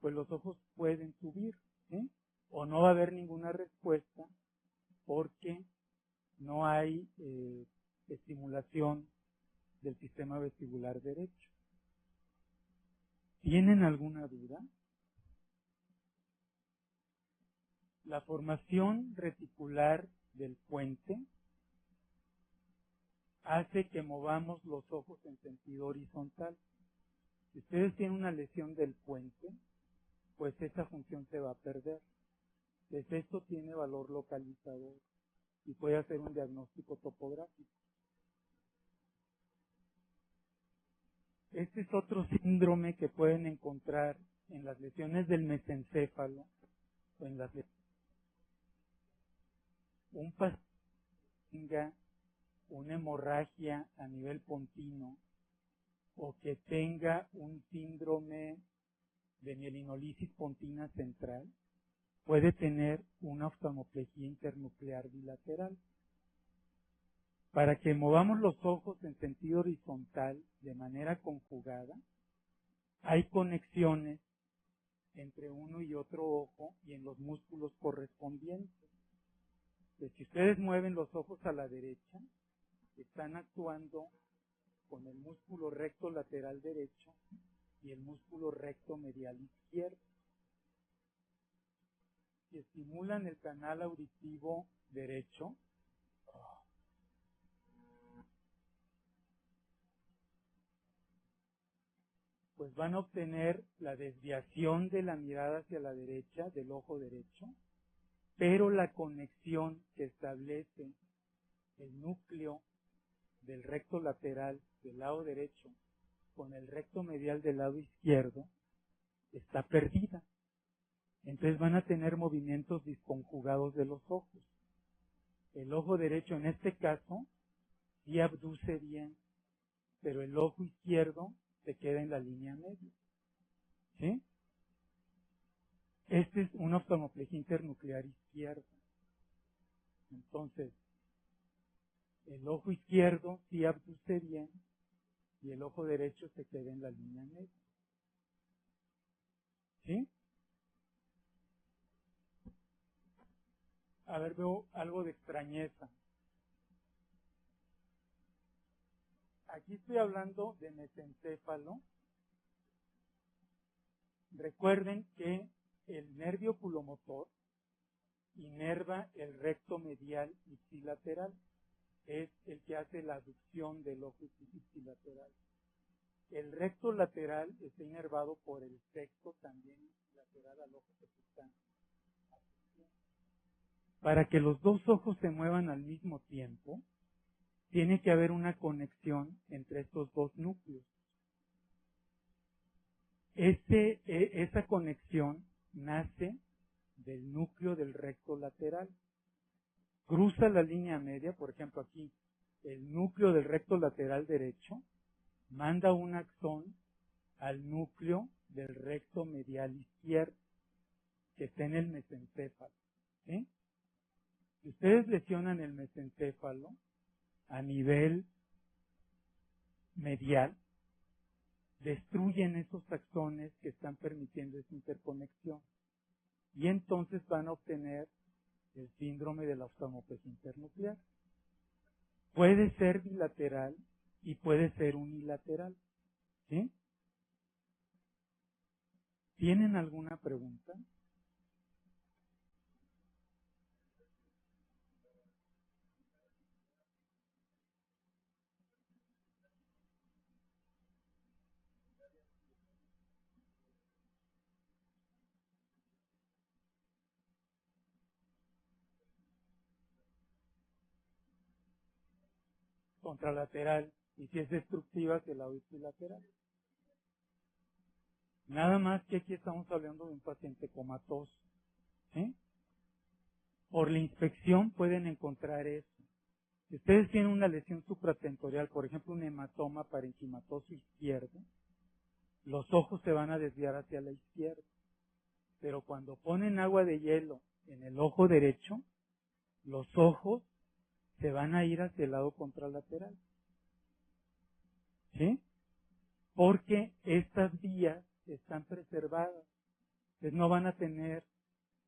pues los ojos pueden subir, ¿sí? O no va a haber ninguna respuesta porque no hay estimulación del sistema vestibular derecho. ¿Tienen alguna duda? La formación reticular del puente hace que movamos los ojos en sentido horizontal. Si ustedes tienen una lesión del puente, pues esa función se va a perder. Pues esto tiene valor localizador y puede hacer un diagnóstico topográfico. Este es otro síndrome que pueden encontrar en las lesiones del mesencéfalo o en las un paciente que tenga una hemorragia a nivel pontino o que tenga un síndrome de mielinolisis pontina central, puede tener una oftalmoplejía internuclear bilateral. Para que movamos los ojos en sentido horizontal de manera conjugada, hay conexiones entre uno y otro ojo y en los músculos correspondientes. Entonces, si ustedes mueven los ojos a la derecha, están actuando con el músculo recto lateral derecho y el músculo recto medial izquierdo. Si estimulan el canal auditivo derecho, pues van a obtener la desviación de la mirada hacia la derecha del ojo derecho, pero la conexión que establece el núcleo del recto lateral del lado derecho con el recto medial del lado izquierdo está perdida. Entonces van a tener movimientos disconjugados de los ojos. El ojo derecho en este caso sí abduce bien, pero el ojo izquierdo se queda en la línea media. ¿Sí? Este es una oftalmoplejía internuclear izquierda. Entonces, el ojo izquierdo sí abduce bien y el ojo derecho se queda en la línea media. ¿Sí? A ver, veo algo de extrañeza. Aquí estoy hablando de mesencéfalo. Recuerden que el nervio oculomotor inerva el recto medial ipsilateral. Es el que hace la aducción del ojo ipsilateral. El recto lateral está inervado por el sexto también lateral al ojo que se está asistiendo. Para que los dos ojos se muevan al mismo tiempo, tiene que haber una conexión entre estos dos núcleos. Esa conexión nace del núcleo del recto lateral. Cruza la línea media, por ejemplo aquí, el núcleo del recto lateral derecho manda un axón al núcleo del recto medial izquierdo, que está en el mesencéfalo. ¿Sí? Si ustedes lesionan el mesencéfalo a nivel medial, destruyen esos axones que están permitiendo esa interconexión y entonces van a obtener el síndrome de la oftalmoplejía internuclear. Puede ser bilateral y puede ser unilateral. ¿Sí? ¿Tienen alguna pregunta? Contralateral, y si es destructiva, que la bilateral. Nada más que aquí estamos hablando de un paciente comatoso. ¿Sí? Por la inspección pueden encontrar eso. Si ustedes tienen una lesión supratentorial, por ejemplo un hematoma parenquimatoso izquierdo, los ojos se van a desviar hacia la izquierda. Pero cuando ponen agua de hielo en el ojo derecho, los ojos se van a ir hacia el lado contralateral. ¿Sí? Porque estas vías están preservadas. Entonces no van a tener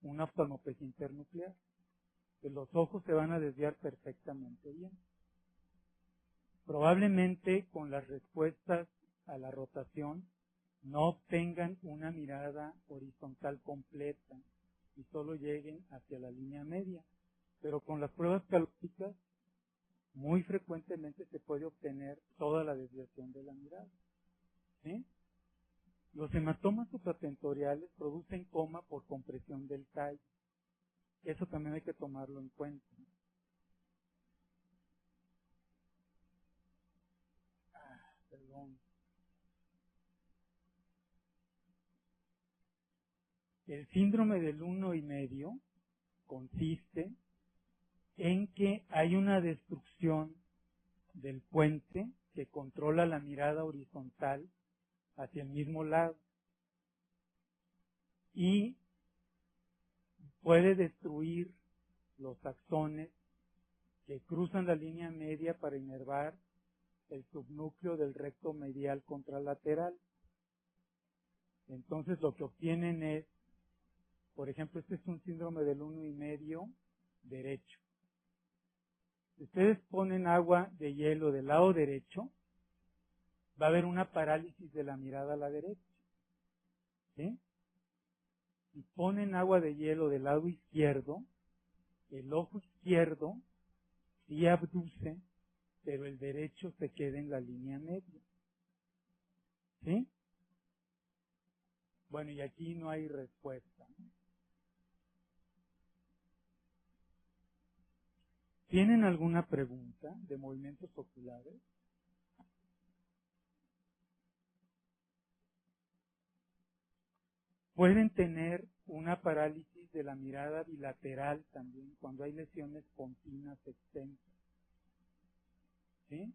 una oftalmoplejía internuclear. Los ojos se van a desviar perfectamente bien. probablemente con las respuestas a la rotación no obtengan una mirada horizontal completa y solo lleguen hacia la línea media. Pero con las pruebas calópticas muy frecuentemente se puede obtener toda la desviación de la mirada. ¿Sí? Los hematomas supratentoriales producen coma por compresión del tallo. Eso también hay que tomarlo en cuenta. Perdón. El síndrome del 1,5 consiste en que hay una destrucción del puente que controla la mirada horizontal hacia el mismo lado y puede destruir los axones que cruzan la línea media para inervar el subnúcleo del recto medial contralateral. Entonces lo que obtienen es, por ejemplo, este es un síndrome del 1,5 derecho. Si ustedes ponen agua de hielo del lado derecho, va a haber una parálisis de la mirada a la derecha. ¿Sí? Si ponen agua de hielo del lado izquierdo, el ojo izquierdo sí abduce, pero el derecho se queda en la línea media. ¿Sí? Bueno, y aquí no hay respuesta, ¿no? ¿Tienen alguna pregunta de movimientos oculares? Pueden tener una parálisis de la mirada bilateral también cuando hay lesiones pontinas extensas. ¿Sí?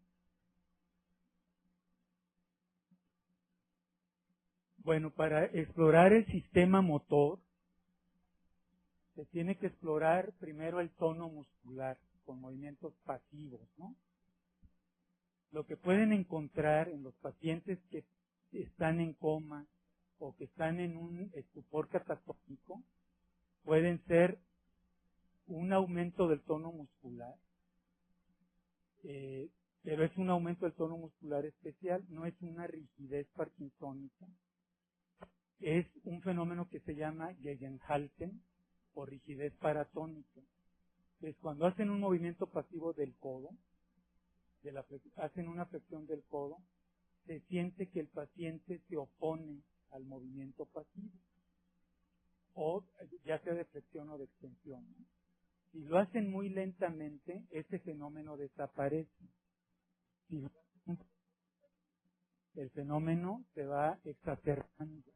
Bueno, para explorar el sistema motor, se tiene que explorar primero el tono muscular con movimientos pasivos, ¿no? Lo que pueden encontrar en los pacientes que están en coma o que están en un estupor catatónico pueden ser un aumento del tono muscular, pero es un aumento del tono muscular especial, no es una rigidez parkinsónica, es un fenómeno que se llama Gegenhalten o rigidez paratónica. Es cuando hacen un movimiento pasivo del codo, hacen una flexión del codo, se siente que el paciente se opone al movimiento pasivo, o ya sea de flexión o de extensión, ¿no? Si lo hacen muy lentamente, ese fenómeno desaparece. Si el fenómeno se va exacerbando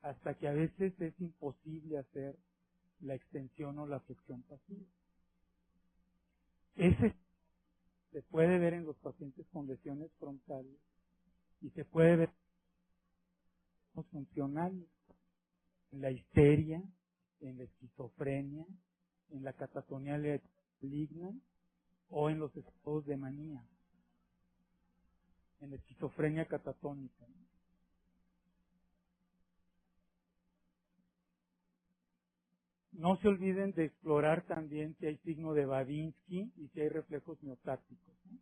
hasta que a veces es imposible hacer la extensión o la flexión pasiva. Ese se puede ver en los pacientes con lesiones frontales y se puede ver en los funcionales, en la histeria, en la esquizofrenia, en la catatonía maligna o en los estados de manía, en la esquizofrenia catatónica. No se olviden de explorar también si hay signo de Babinski y si hay reflejos miotácticos, ¿no?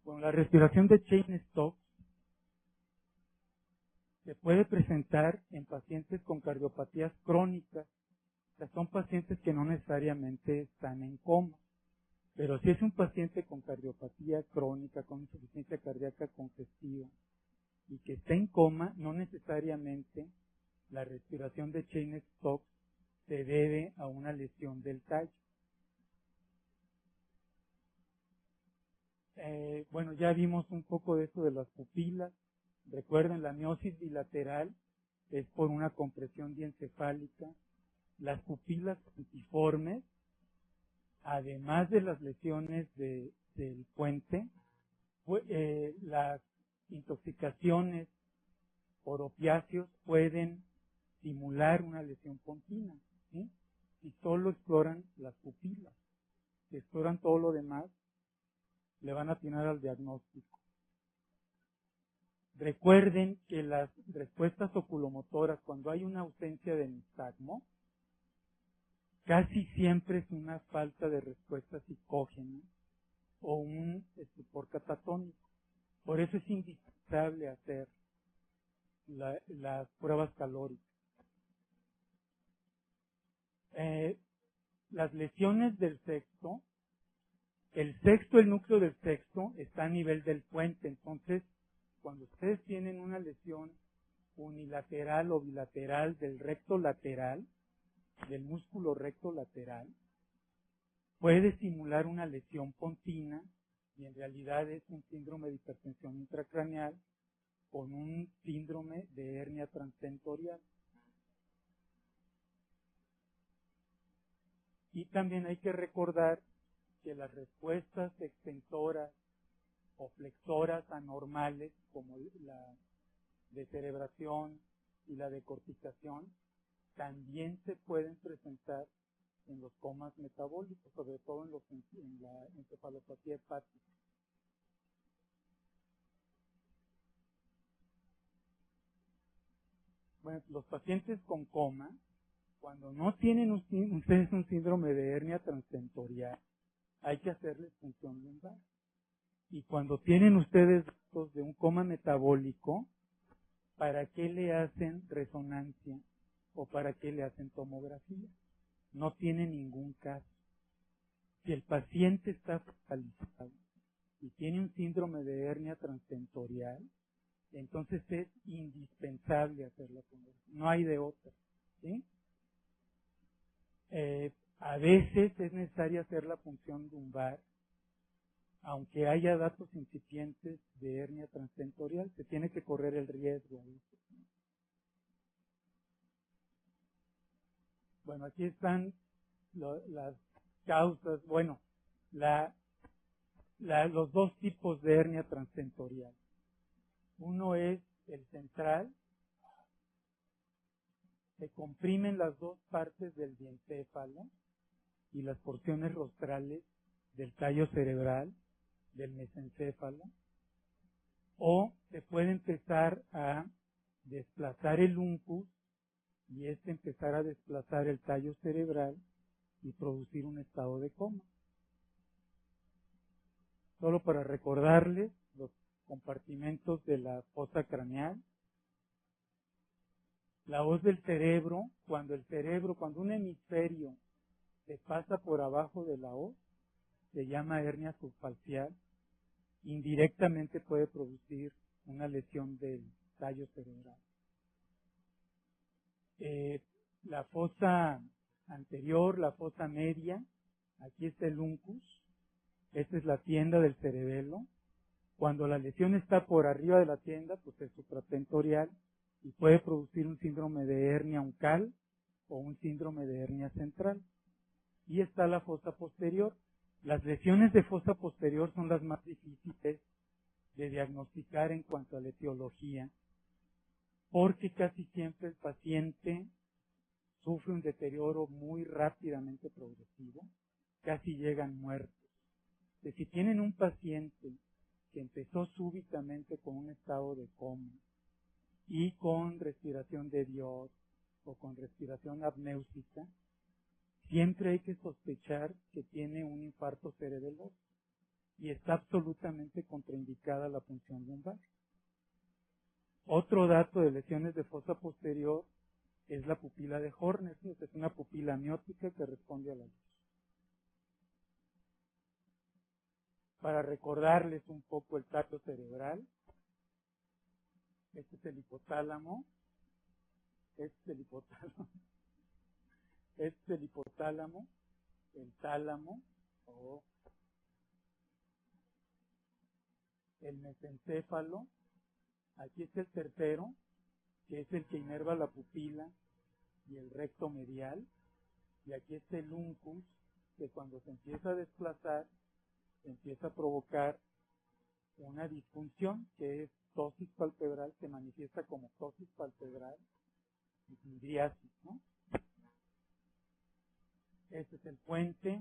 Con la respiración de Cheyne-Stokes se puede presentar en pacientes con cardiopatías crónicas. O sea, son pacientes que no necesariamente están en coma. Pero si es un paciente con cardiopatía crónica, con insuficiencia cardíaca congestiva, y que está en coma, no necesariamente la respiración de Cheyne-Stokes se debe a una lesión del tallo. Bueno, ya vimos un poco de eso de las pupilas. Recuerden, la miosis bilateral es por una compresión diencefálica. Las pupilas puntiformes, además de las lesiones del puente, las intoxicaciones por opiáceos pueden simular una lesión pontina, ¿sí? Si solo exploran las pupilas. Si exploran todo lo demás, le van a atinar al diagnóstico. Recuerden que las respuestas oculomotoras, cuando hay una ausencia de nistagmo, casi siempre es una falta de respuesta psicógena o un estupor catatónico. Por eso es indispensable hacer las pruebas calóricas. Las lesiones del sexto, el núcleo del sexto está a nivel del puente. Entonces, cuando ustedes tienen una lesión unilateral o bilateral del recto lateral, del músculo recto lateral, puede simular una lesión pontina y en realidad es un síndrome de hipertensión intracraneal con un síndrome de hernia transtentorial. Y también hay que recordar que las respuestas extensoras o flexoras anormales, como la descerebración y la decorticación, también se pueden presentar en los comas metabólicos, sobre todo en la encefalopatía hepática. Bueno, los pacientes con coma, cuando no tienen ustedes un síndrome de hernia transtentorial, hay que hacerles punción lumbar. Y cuando tienen ustedes datos de un coma metabólico, ¿para qué le hacen resonancia o para qué le hacen tomografía? No tiene ningún caso. Si el paciente está focalizado y tiene un síndrome de hernia transtentorial, entonces es indispensable hacer la tomografía. No hay de otra. ¿Sí? A veces es necesaria hacer la punción lumbar, aunque haya datos incipientes de hernia transtentorial, se tiene que correr el riesgo. Bueno, aquí están las causas, bueno, los dos tipos de hernia transtentorial. Uno es el central, se comprimen las dos partes del diencéfalo y las porciones rostrales del tallo cerebral, del mesencéfalo, o se puede empezar a desplazar el uncus y empezar a desplazar el tallo cerebral y producir un estado de coma. Solo para recordarles los compartimentos de la fosa craneal. La voz del cerebro, cuando un hemisferio se pasa por abajo de la hoz, se llama hernia subfacial, indirectamente puede producir una lesión del tallo cerebral. La fosa anterior, la fosa media, aquí está el uncus, esta es la tienda del cerebelo. Cuando la lesión está por arriba de la tienda, pues es supratentorial y puede producir un síndrome de hernia uncal o un síndrome de hernia central. Y está la fosa posterior. Las lesiones de fosa posterior son las más difíciles de diagnosticar en cuanto a la etiología, porque casi siempre el paciente sufre un deterioro muy rápidamente progresivo, casi llegan muertos. Si tienen un paciente que empezó súbitamente con un estado de coma y con respiración de Dios o con respiración apnéutica, siempre hay que sospechar que tiene un infarto cerebeloso y está absolutamente contraindicada la punción lumbar. Otro dato de lesiones de fosa posterior es la pupila de Horner, ¿sí? Es una pupila amiótica que responde a la luz. Para recordarles un poco el tallo cerebral, este es el hipotálamo, este es el hipotálamo, este es el hipotálamo, el tálamo o el mesencéfalo. Aquí está el tercero, que es el que inerva la pupila y el recto medial, y aquí está el uncus, que cuando se empieza a desplazar, empieza a provocar una disfunción, que es ptosis palpebral, se manifiesta como ptosis palpebral y midriasis, ¿no? Este es el puente.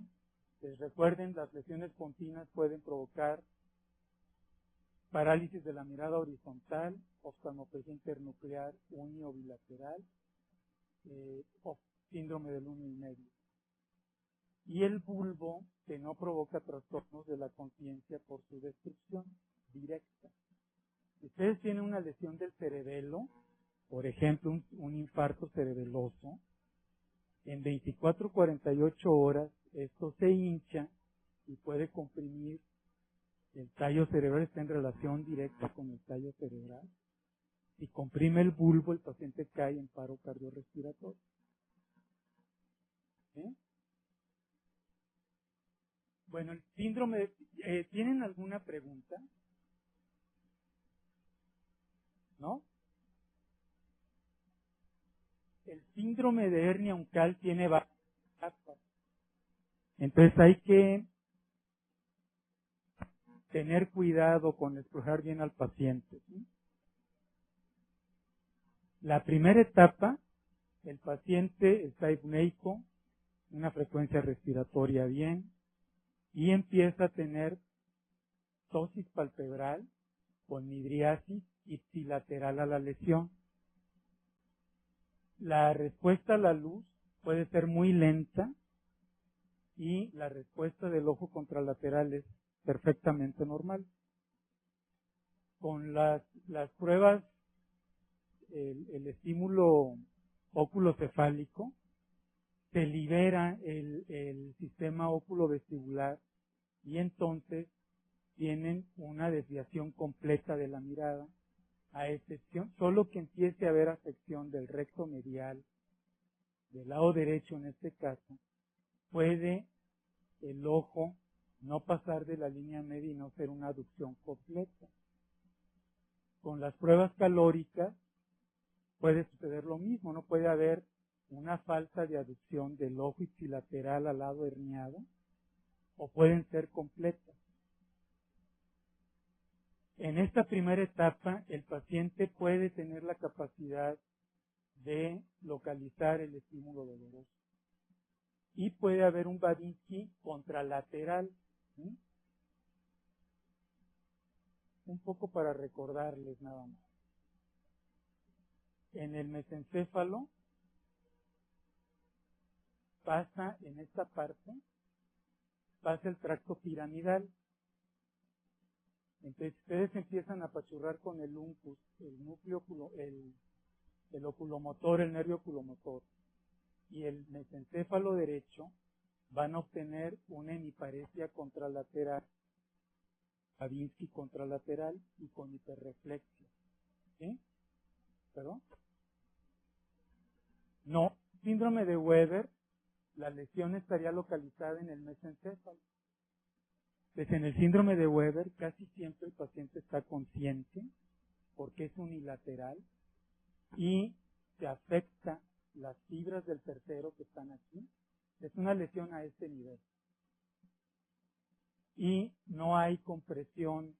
Recuerden, las lesiones pontinas pueden provocar parálisis de la mirada horizontal, oftalmoplegia internuclear uni o bilateral, o síndrome del 1,5. y el bulbo que no provoca trastornos de la conciencia por su destrucción directa. Si ustedes tienen una lesión del cerebelo, por ejemplo, un infarto cerebeloso, en 24 o 48 horas esto se hincha y puede comprimir el tallo cerebral, está en relación directa con el tallo cerebral. Si comprime el bulbo, el paciente cae en paro cardiorrespiratorio. ¿Sí? Bueno, el síndrome, ¿tienen alguna pregunta? ¿No? El síndrome de hernia uncal tiene varias etapas. Entonces hay que tener cuidado con explorar bien al paciente. ¿Sí? La primera etapa, el paciente está apneico, una frecuencia respiratoria bien, y empieza a tener ptosis palpebral con midriasis ipsilateral a la lesión. La respuesta a la luz puede ser muy lenta y la respuesta del ojo contralateral es perfectamente normal. Con las pruebas, el estímulo óculocefálico, se libera el sistema óculo-vestibular y entonces tienen una desviación completa de la mirada, a excepción, solo que empiece a haber afección del recto medial, del lado derecho en este caso, puede el ojo no pasar de la línea media y no ser una aducción completa. Con las pruebas calóricas puede suceder lo mismo, no puede haber una falta de aducción del ojo ipsilateral al lado herniado, o pueden ser completas. En esta primera etapa, el paciente puede tener la capacidad de localizar el estímulo doloroso. Y puede haber un Babinski contralateral. ¿Sí? Un poco para recordarles nada más. En el mesencéfalo pasa en esta parte, pasa el tracto piramidal. Entonces ustedes empiezan a apachurrar con el uncus, el núcleo, el oculomotor, el nervio oculomotor, y el mesencéfalo derecho, van a obtener una hemiparesia contralateral, Babinski contralateral y con hiperreflexia. ¿Sí? ¿Perdón? No, síndrome de Weber, la lesión estaría localizada en el mesencéfalo. Entonces, en el síndrome de Weber, casi siempre el paciente está consciente, porque es unilateral, y se afecta las fibras del tercero que están aquí. Es una lesión a este nivel. Y no hay compresión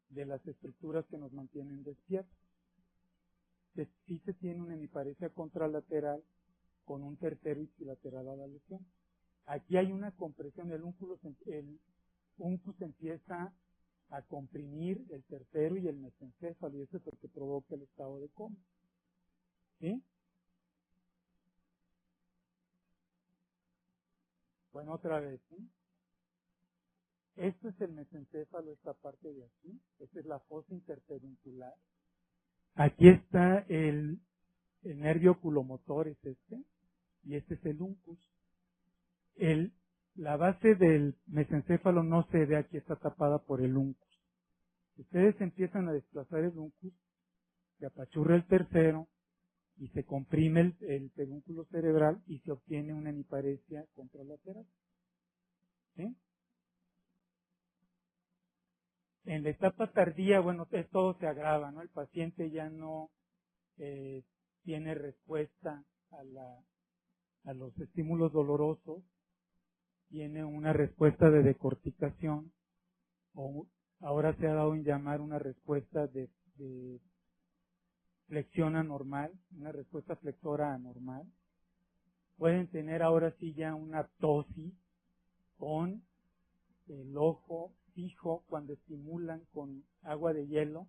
de las estructuras que nos mantienen despiertos. Sí se tiene una hemiparesia contralateral con un tercero ipsilateral a la lesión. Aquí hay una compresión, el uncus empieza a comprimir el tercero y el mesencéfalo, y eso es lo que provoca el estado de coma. ¿Sí? Bueno, otra vez, ¿sí? Esto es el mesencéfalo, esta parte de aquí. Esta es la fosa interpeduncular. Aquí está el nervio oculomotor, es este, y este es el uncus. La base del mesencéfalo no se ve, aquí está tapada por el uncus. Ustedes empiezan a desplazar el uncus, se apachurra el tercero y se comprime el pedúnculo cerebral y se obtiene una hemiparesia contralateral. ¿Sí? En la etapa tardía, bueno, todo se agrava, ¿no? El paciente ya no tiene respuesta a los estímulos dolorosos, tiene una respuesta de decorticación, o ahora se ha dado en llamar una respuesta de flexión anormal, una respuesta flexora anormal. Pueden tener ahora sí ya una ptosis con el ojo fijo cuando estimulan con agua de hielo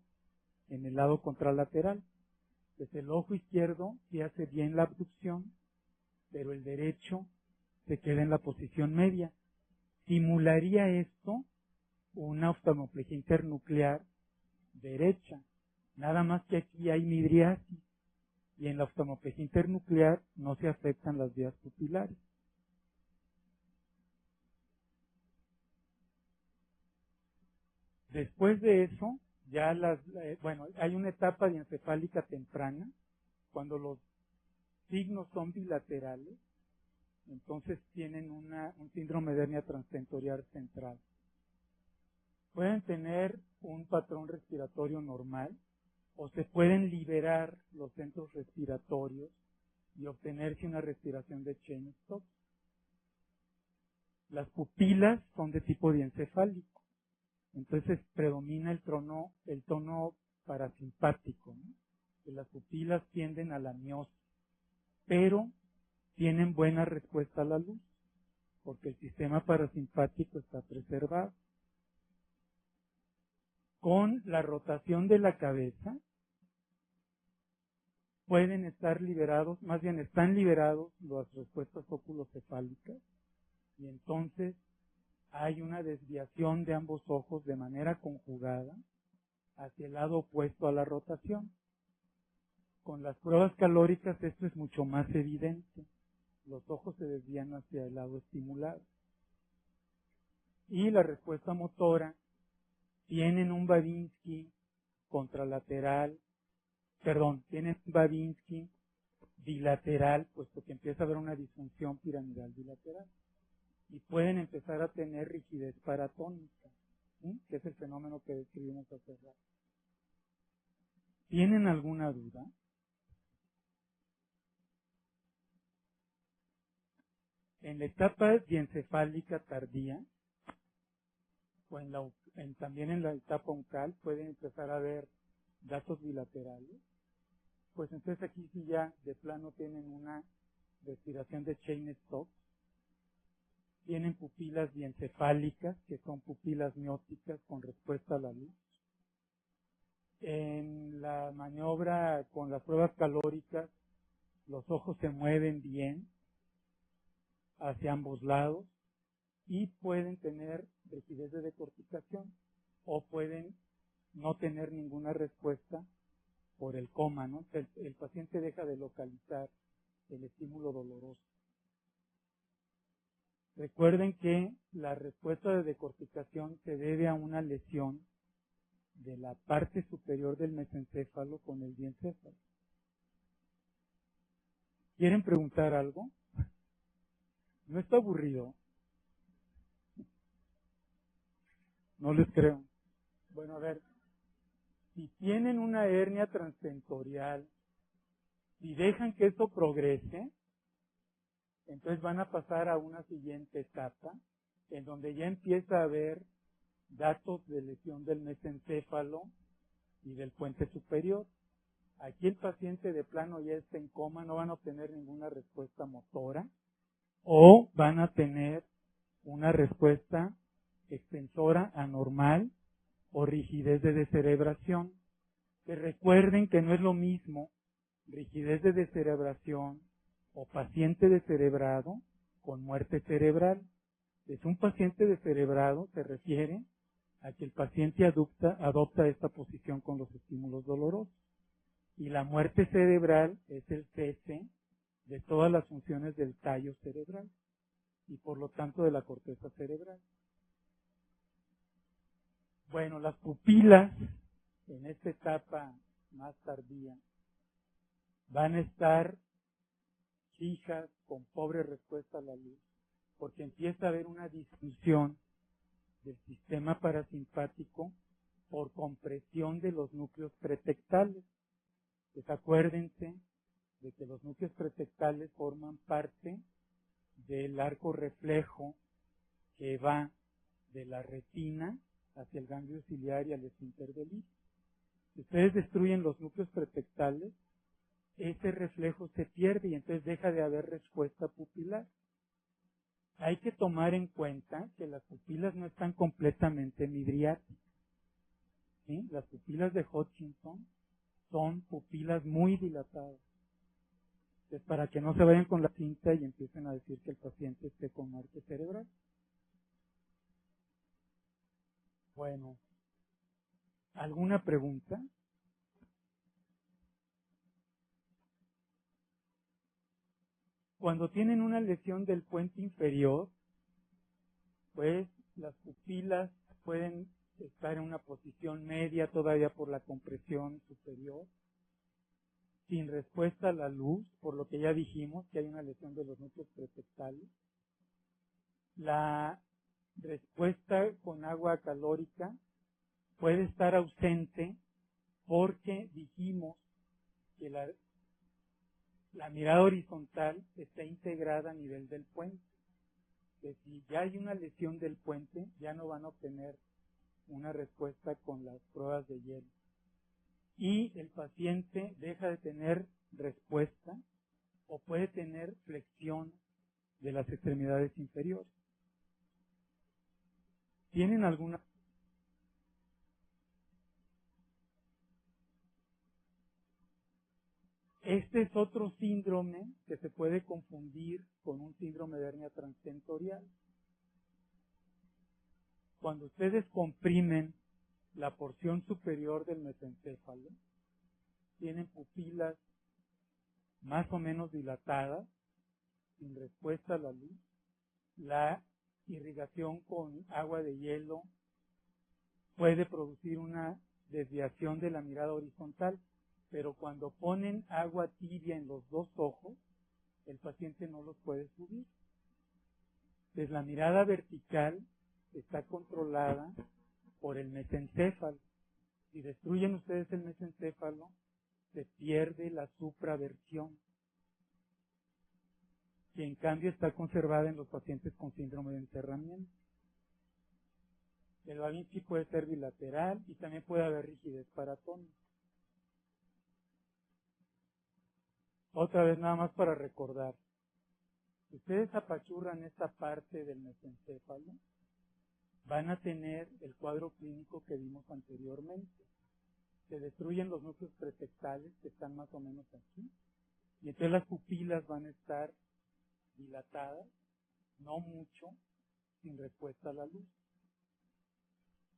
en el lado contralateral. Desde el ojo izquierdo sí hace bien la abducción, pero el derecho se queda en la posición media. Simularía esto una oftalmoplegia internuclear derecha, nada más que aquí hay midriasis y en la oftalmoplegia internuclear no se afectan las vías pupilares. Después de eso, ya hay una etapa diencefálica temprana, cuando los signos son bilaterales, entonces tienen un síndrome de hernia transtentorial central. Pueden tener un patrón respiratorio normal o se pueden liberar los centros respiratorios y obtenerse una respiración de Cheyne-Stokes. Las pupilas son de tipo diencefálico, entonces predomina el tono parasimpático, ¿no? Que las pupilas tienden a la miosis, pero tienen buena respuesta a la luz, porque el sistema parasimpático está preservado. Con la rotación de la cabeza, pueden estar liberados, más bien están liberados las respuestas oculocefálicas, y entonces hay una desviación de ambos ojos de manera conjugada hacia el lado opuesto a la rotación. Con las pruebas calóricas esto es mucho más evidente. Los ojos se desvían hacia el lado estimulado. Y la respuesta motora tienen un Babinski contralateral, tienen un Babinski bilateral, puesto que empieza a haber una disfunción piramidal bilateral. Y pueden empezar a tener rigidez paratónica, ¿sí? Que es el fenómeno que describimos hace rato. ¿Tienen alguna duda? En la etapa diencefálica tardía, o también en la etapa uncal, pueden empezar a ver datos bilaterales. Pues entonces aquí sí ya de plano tienen una respiración de Cheyne-Stokes. Tienen pupilas diencefálicas, que son pupilas mióticas con respuesta a la luz. En la maniobra con las pruebas calóricas, los ojos se mueven bien hacia ambos lados y pueden tener rigidez de decorticación o pueden no tener ninguna respuesta por el coma, ¿no? El paciente deja de localizar el estímulo doloroso. Recuerden que la respuesta de decorticación se debe a una lesión de la parte superior del mesencéfalo con el diencéfalo. ¿Quieren preguntar algo? ¿No está aburrido? No les creo. Bueno, a ver, si tienen una hernia transtentorial, si dejan que eso progrese, entonces van a pasar a una siguiente etapa, en donde ya empieza a haber datos de lesión del mesencéfalo y del puente superior. Aquí el paciente de plano ya está en coma, no van a obtener ninguna respuesta motora, o van a tener una respuesta extensora anormal o rigidez de descerebración. Que recuerden que no es lo mismo rigidez de descerebración o paciente descerebrado con muerte cerebral. Es un paciente descerebrado, se refiere a que el paciente adopta esta posición con los estímulos dolorosos. Y la muerte cerebral es el cese de todas las funciones del tallo cerebral y por lo tanto de la corteza cerebral. Bueno, las pupilas en esta etapa más tardía van a estar fijas con pobre respuesta a la luz, porque empieza a haber una disfunción del sistema parasimpático por compresión de los núcleos pretectales. Pues acuérdense de que los núcleos pretectales forman parte del arco reflejo que va de la retina hacia el ganglio ciliar y al esfínter del iris. Si ustedes destruyen los núcleos pretectales, ese reflejo se pierde y entonces deja de haber respuesta pupilar. Hay que tomar en cuenta que las pupilas no están completamente midriáticas, ¿sí? Las pupilas de Hutchinson son pupilas muy dilatadas. Es para que no se vayan con la cinta y empiecen a decir que el paciente esté con muerte cerebral. Bueno, ¿alguna pregunta? Cuando tienen una lesión del puente inferior, pues las pupilas pueden estar en una posición media todavía por la compresión superior, sin respuesta a la luz, por lo que ya dijimos que hay una lesión de los núcleos pretectales. La respuesta con agua calórica puede estar ausente porque dijimos que la mirada horizontal está integrada a nivel del puente. Que si ya hay una lesión del puente, ya no van a obtener una respuesta con las pruebas de hielo. Y el paciente deja de tener respuesta o puede tener flexión de las extremidades inferiores. ¿Tienen alguna? Este es otro síndrome que se puede confundir con un síndrome de hernia transtentorial. Cuando ustedes comprimen la porción superior del mesencéfalo, tienen pupilas más o menos dilatadas, sin respuesta a la luz. La irrigación con agua de hielo puede producir una desviación de la mirada horizontal, pero cuando ponen agua tibia en los dos ojos, el paciente no los puede subir. Entonces la mirada vertical está controlada por el mesencéfalo. Si destruyen ustedes el mesencéfalo, se pierde la supraversión, que en cambio está conservada en los pacientes con síndrome de encerramiento. El Babinski puede ser bilateral y también puede haber rigidez paratónica. Otra vez nada más para recordar. Si ustedes apachurran esta parte del mesencéfalo, van a tener el cuadro clínico que vimos anteriormente. Se destruyen los núcleos pretectales que están más o menos aquí, y entonces las pupilas van a estar dilatadas, no mucho, sin respuesta a la luz.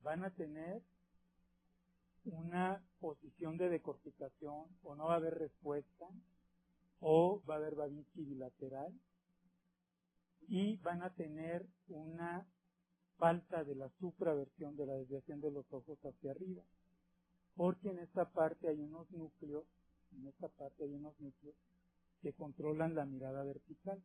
Van a tener una posición de decorticación, o no va a haber respuesta, o va a haber Babinski bilateral, y van a tener una falta de la supraversión, de la desviación de los ojos hacia arriba, porque en esta parte hay unos núcleos, que controlan la mirada vertical.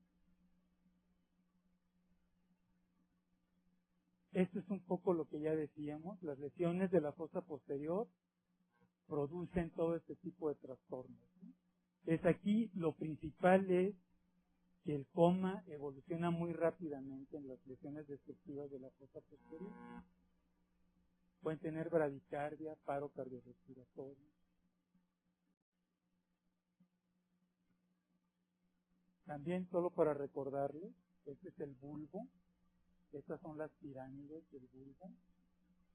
Esto es un poco lo que ya decíamos, las lesiones de la fosa posterior producen todo este tipo de trastornos, ¿no? Entonces aquí lo principal es que el coma evoluciona muy rápidamente en las lesiones destructivas de la fosa posterior. Pueden tener bradicardia, paro cardiorrespiratorio. También, solo para recordarles, este es el bulbo, estas son las pirámides del bulbo,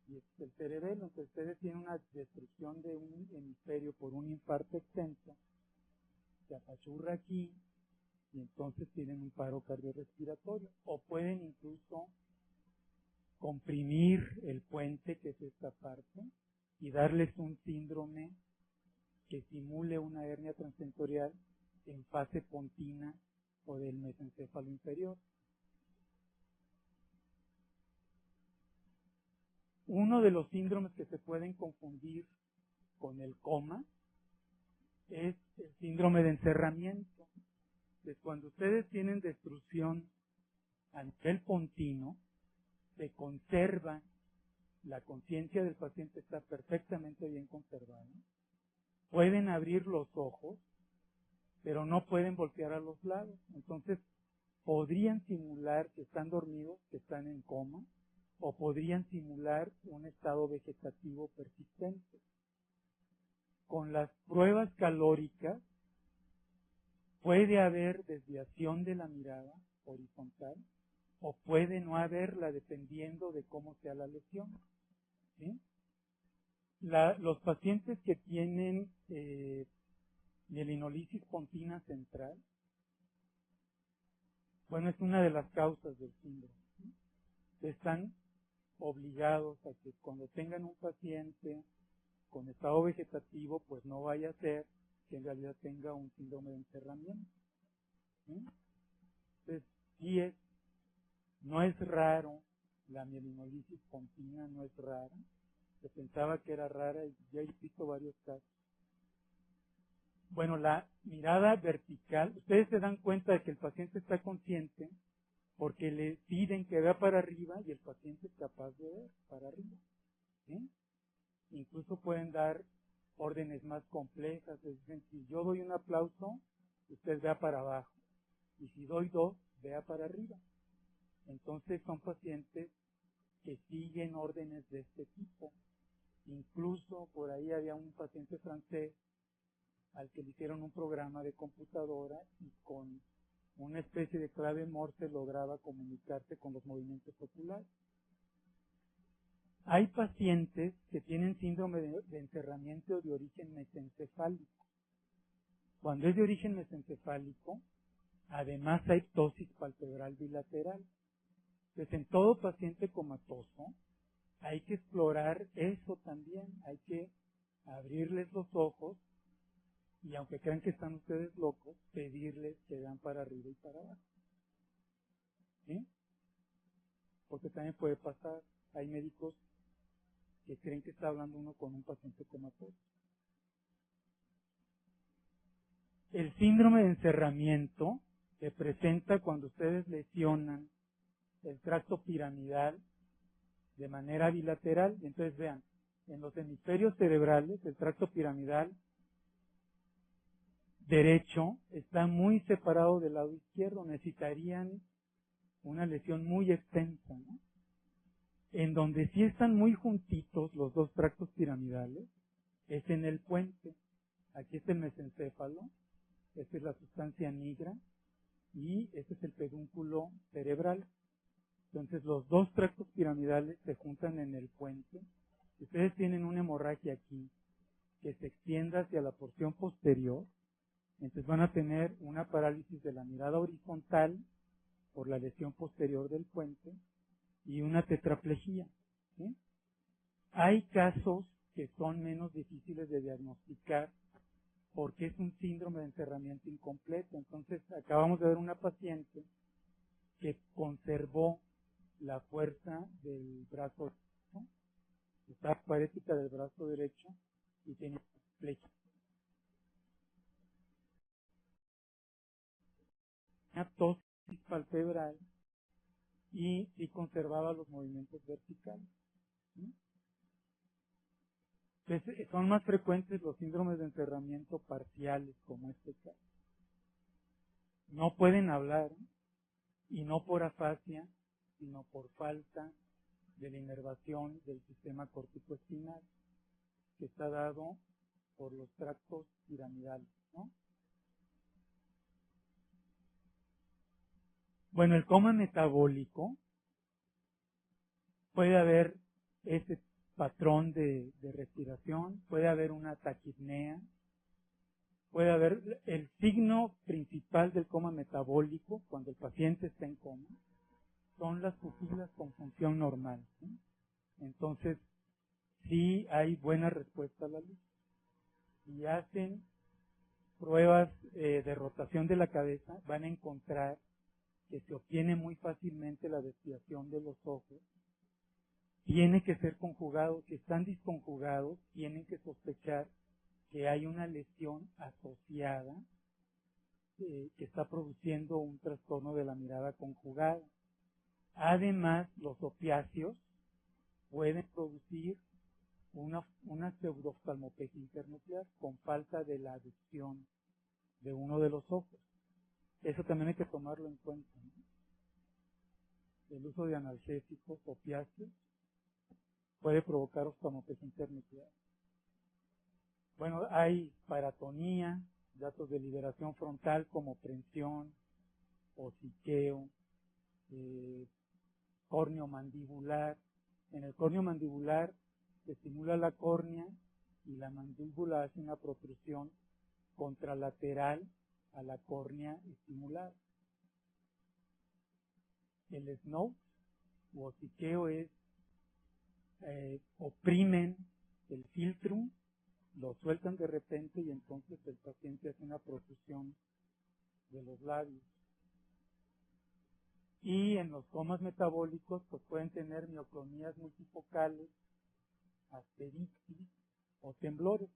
y este es el cerebelo. Entonces ustedes tienen una destrucción de un hemisferio por un infarto extenso, se apachurra aquí, y entonces tienen un paro cardiorrespiratorio, o pueden incluso comprimir el puente, que es esta parte, y darles un síndrome que simule una hernia transtentorial en fase pontina o del mesencéfalo inferior. Uno de los síndromes que se pueden confundir con el coma es el síndrome de encerramiento. Entonces, cuando ustedes tienen destrucción a nivel pontino, se conserva, la conciencia del paciente está perfectamente bien conservada. Pueden abrir los ojos, pero no pueden voltear a los lados. Entonces, podrían simular que están dormidos, que están en coma, o podrían simular un estado vegetativo persistente. Con las pruebas calóricas puede haber desviación de la mirada horizontal o puede no haberla dependiendo de cómo sea la lesión, ¿sí? Los pacientes que tienen mielinolisis pontina central. Bueno, es una de las causas del síndrome. Están obligados a que cuando tengan un paciente con estado vegetativo, pues no vaya a ser que en realidad tenga un síndrome de encerramiento. Entonces, sí no es raro, la mielinolisis pontina no es rara. Se pensaba que era rara y ya he visto varios casos. Bueno, la mirada vertical, ustedes se dan cuenta de que el paciente está consciente porque le piden que vea para arriba y el paciente es capaz de ver para arriba. ¿Sí? Incluso pueden dar órdenes más complejas. Dicen, si yo doy un aplauso, usted vea para abajo. Y si doy dos, vea para arriba. Entonces son pacientes que siguen órdenes de este tipo. Incluso por ahí había un paciente francés al que le hicieron un programa de computadora y con una especie de clave Morse lograba comunicarse con los movimientos oculares. Hay pacientes que tienen síndrome de encerramiento de origen mesencefálico. Cuando es de origen mesencefálico, además hay ptosis palpebral bilateral. Entonces, en todo paciente comatoso, hay que explorar eso también. Hay que abrirles los ojos y, aunque crean que están ustedes locos, pedirles que vean para arriba y para abajo. ¿Sí? Porque también puede pasar. Hay médicos que creen que está hablando uno con un paciente comatoso. El síndrome de encerramiento se presenta cuando ustedes lesionan el tracto piramidal de manera bilateral. Y entonces vean, en los hemisferios cerebrales, el tracto piramidal derecho está muy separado del lado izquierdo. Necesitarían una lesión muy extensa, ¿no? En donde sí están muy juntitos los dos tractos piramidales es en el puente. Aquí está el mesencéfalo, esta es la sustancia nigra y este es el pedúnculo cerebral. Entonces los dos tractos piramidales se juntan en el puente. Si ustedes tienen una hemorragia aquí que se extienda hacia la porción posterior, entonces van a tener una parálisis de la mirada horizontal por la lesión posterior del puente y una tetraplejía. ¿Sí? Hay casos que son menos difíciles de diagnosticar porque es un síndrome de encerramiento incompleto. Entonces acabamos de ver una paciente que conservó la fuerza del brazo derecho, está parética del brazo derecho y tiene tetraplejía. Una ptosis palpebral y conservaba los movimientos verticales. ¿Sí? Entonces, son más frecuentes los síndromes de encerramiento parciales, como este caso. No pueden hablar, y no por afasia, sino por falta de la inervación del sistema corticoespinal, que está dado por los tractos piramidales, ¿no? Bueno, el coma metabólico, puede haber ese patrón de respiración, puede haber una taquipnea, puede haber el signo principal del coma metabólico cuando el paciente está en coma, son las pupilas con función normal. ¿Sí? Entonces, sí hay buena respuesta a la luz. Si hacen pruebas de rotación de la cabeza, van a encontrar que se obtiene muy fácilmente la desviación de los ojos. Tiene que ser conjugado, que están disconjugados, tienen que sospechar que hay una lesión asociada que está produciendo un trastorno de la mirada conjugada. Además, los opiáceos pueden producir una pseudooftalmopexia internuclear con falta de la adducción de uno de los ojos. Eso también hay que tomarlo en cuenta, ¿no? El uso de analgésicos, opiáceos, puede provocar oftalmopexia internuclear. Bueno, hay paratonía, datos de liberación frontal como prensión, hociqueo, córneo mandibular. En el córneo mandibular se estimula la córnea y la mandíbula hace una protrusión contralateral a la córnea estimulada. El snow o hociqueo es oprimen el filtrum, lo sueltan de repente y entonces el paciente hace una protusión de los labios. Y en los comas metabólicos pues pueden tener mioclonías multifocales, asterixis o temblores.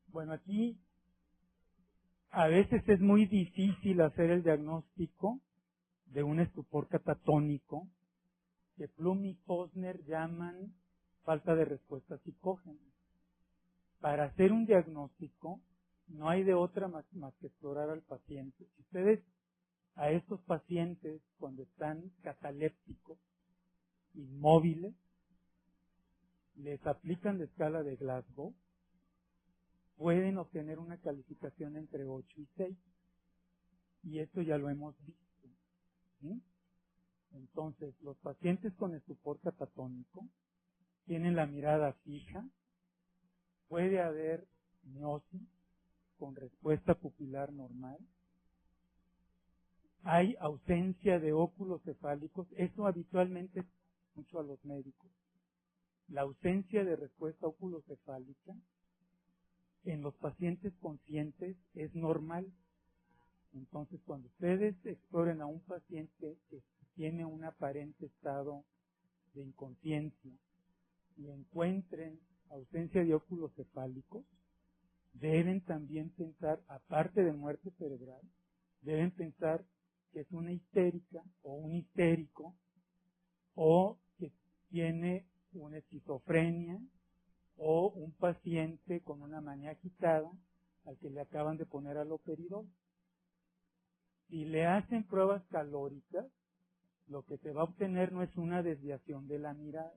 Bueno, aquí a veces es muy difícil hacer el diagnóstico de un estupor catatónico que Plum y Posner llaman falta de respuesta psicógena. Para hacer un diagnóstico no hay de otra más que explorar al paciente. Si ustedes a estos pacientes cuando están catalépticos, inmóviles, les aplican la escala de Glasgow, pueden obtener una calificación entre 8 y 6. Y esto ya lo hemos visto. ¿Sí? Entonces, los pacientes con estupor catatónico tienen la mirada fija, puede haber miosis con respuesta pupilar normal, hay ausencia de óculos cefálicos, eso habitualmente es mucho a los médicos. La ausencia de respuesta óculocefálica en los pacientes conscientes es normal. Entonces, cuando ustedes exploren a un paciente que tiene un aparente estado de inconsciencia y encuentren ausencia de óculos cefálicos, deben también pensar, aparte de muerte cerebral, deben pensar que es una histérica o un histérico o que tiene una esquizofrenia o un paciente con una manía agitada al que le acaban de poner haloperidol. Si le hacen pruebas calóricas, lo que se va a obtener no es una desviación de la mirada.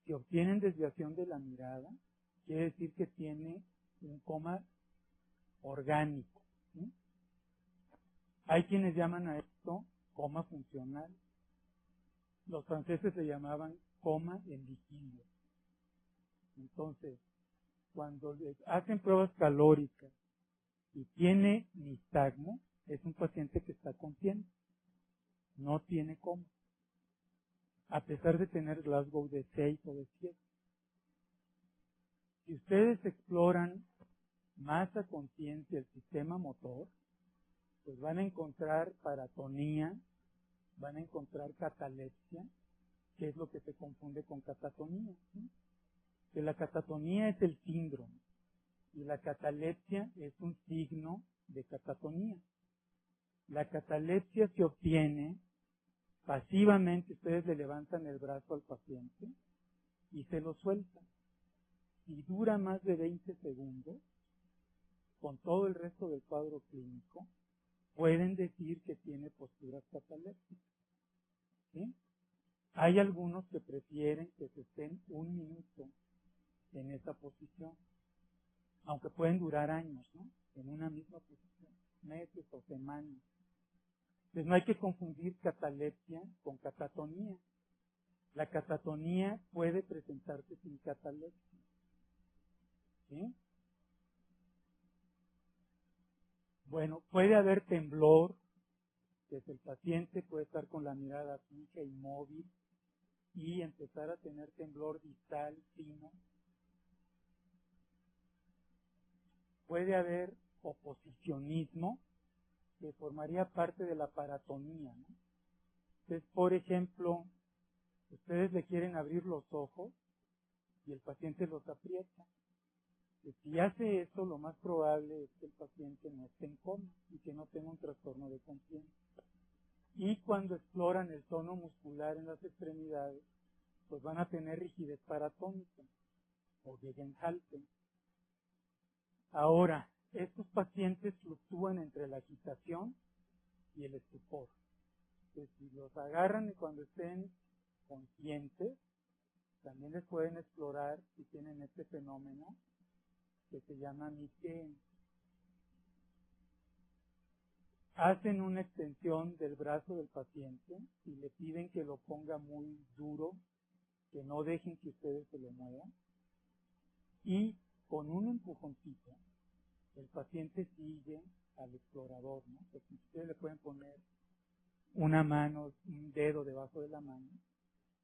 Si obtienen desviación de la mirada, quiere decir que tiene un coma orgánico. ¿Sí? Hay quienes llaman a esto coma funcional. Los franceses le llamaban coma en vigilia. Entonces, cuando les hacen pruebas calóricas y tiene nistagmo, es un paciente que está consciente, no tiene coma, a pesar de tener Glasgow de 6 o de 7. Si ustedes exploran más a conciencia el sistema motor, pues van a encontrar paratonía, van a encontrar catalepsia, que es lo que se confunde con catatonía. ¿Sí? Que la catatonía es el síndrome y la catalepsia es un signo de catatonía. La catalepsia se obtiene pasivamente, ustedes le levantan el brazo al paciente y se lo sueltan. Si dura más de 20 segundos, con todo el resto del cuadro clínico, pueden decir que tiene posturas catalépticas. ¿Sí? Hay algunos que prefieren que se estén 1 minuto en esa posición, aunque pueden durar años, ¿no? En una misma posición, meses o semanas. Entonces no hay que confundir catalepsia con catatonía. La catatonía puede presentarse sin catalepsia. ¿Sí? Bueno, puede haber temblor, que el paciente puede estar con la mirada fija, inmóvil, y empezar a tener temblor distal fino. Puede haber oposicionismo, que formaría parte de la paratonía, ¿no? Entonces, por ejemplo, ustedes le quieren abrir los ojos y el paciente los aprieta. Si hace eso, lo más probable es que el paciente no esté en coma y que no tenga un trastorno de conciencia. Y cuando exploran el tono muscular en las extremidades, pues van a tener rigidez paratónica o Gegenhalten. Ahora, estos pacientes fluctúan entre la agitación y el estupor. Entonces, si los agarran y cuando estén conscientes, también les pueden explorar si tienen este fenómeno que se llama Mitten. Hacen una extensión del brazo del paciente y le piden que lo ponga muy duro que no dejen que ustedes se lo muevan, y con un empujoncito el paciente sigue al explorador, ¿no? Porque ustedes le pueden poner una mano, un dedo debajo de la mano,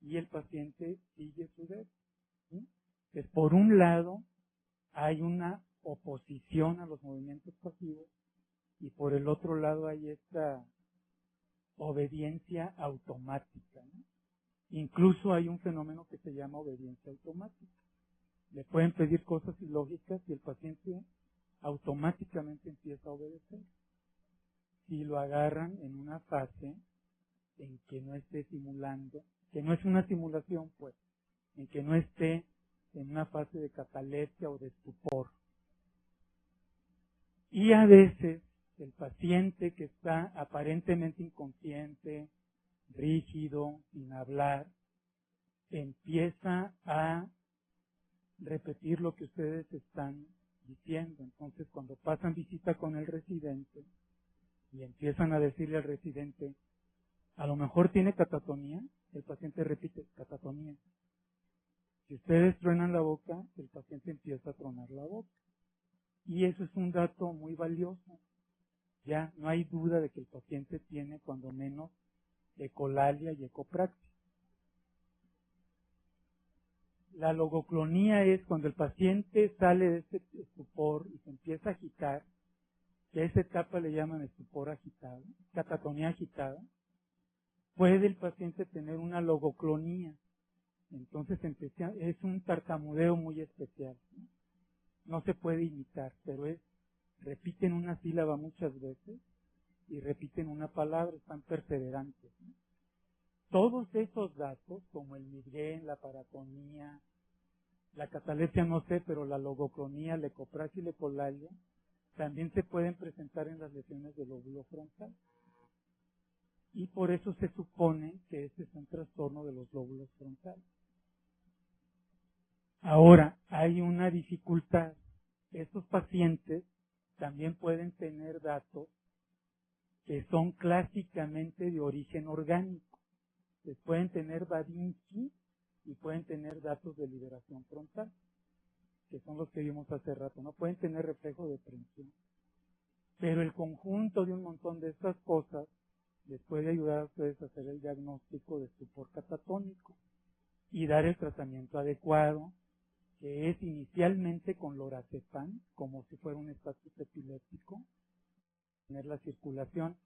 y el paciente sigue su dedo, ¿sí? Entonces, por un lado, hay una oposición a los movimientos pasivos, y por el otro lado hay esta obediencia automática, ¿no? Incluso hay un fenómeno que se llama obediencia automática. Le pueden pedir cosas ilógicas y el paciente automáticamente empieza a obedecer. Si lo agarran en una fase en que no esté simulando, que no es una simulación, pues, en que no esté en una fase de catalepsia o de estupor. Y a veces el paciente que está aparentemente inconsciente, rígido, sin hablar, empieza a repetir lo que ustedes están diciendo. Entonces, cuando pasan visita con el residente y empiezan a decirle al residente, a lo mejor tiene catatonía, el paciente repite, catatonía. Si ustedes truenan la boca, el paciente empieza a tronar la boca. Y eso es un dato muy valioso. Ya no hay duda de que el paciente tiene cuando menos ecolalia y ecopraxis. La logoclonía es cuando el paciente sale de este estupor y se empieza a agitar, que a esa etapa le llaman estupor agitado, catatonía agitada. Puede el paciente tener una logoclonía. Entonces es un tartamudeo muy especial, ¿no? No se puede imitar, pero repiten una sílaba muchas veces y repiten una palabra, están perseverantes, ¿no? Todos esos datos, como el migrén, la paratonía, la catalepsia no sé, pero la logoclonía, la ecopraxis y la ecolalia, también se pueden presentar en las lesiones del lóbulo frontal. Y por eso se supone que este es un trastorno de los lóbulos frontales. Ahora, hay una dificultad. Estos pacientes también pueden tener datos que son clásicamente de origen orgánico. Pueden tener Babinski y pueden tener datos de liberación frontal, que son los que vimos hace rato. No pueden tener reflejo de prensión. Pero el conjunto de un montón de estas cosas les puede ayudar a ustedes a hacer el diagnóstico de estupor catatónico y dar el tratamiento adecuado, que es inicialmente con lorazepam, como si fuera un estatus epiléptico, tener la circulación.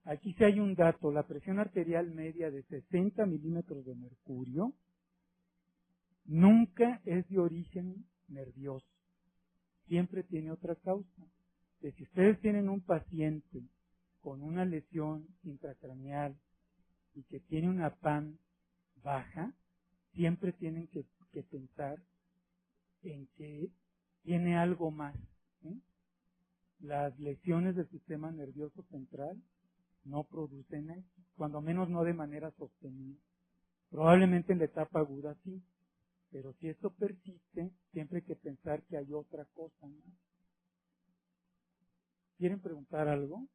Aquí sí hay un dato, la presión arterial media de 60 milímetros de mercurio nunca es de origen nervioso, siempre tiene otra causa. Que si ustedes tienen un paciente con una lesión intracraneal y que tiene una PAM baja, siempre tienen que pensar en que tiene algo más, ¿sí? Las lesiones del sistema nervioso central no producen eso, cuando menos no de manera sostenida. Probablemente en la etapa aguda sí, pero si esto persiste, siempre hay que pensar que hay otra cosa más. ¿Quieren preguntar algo?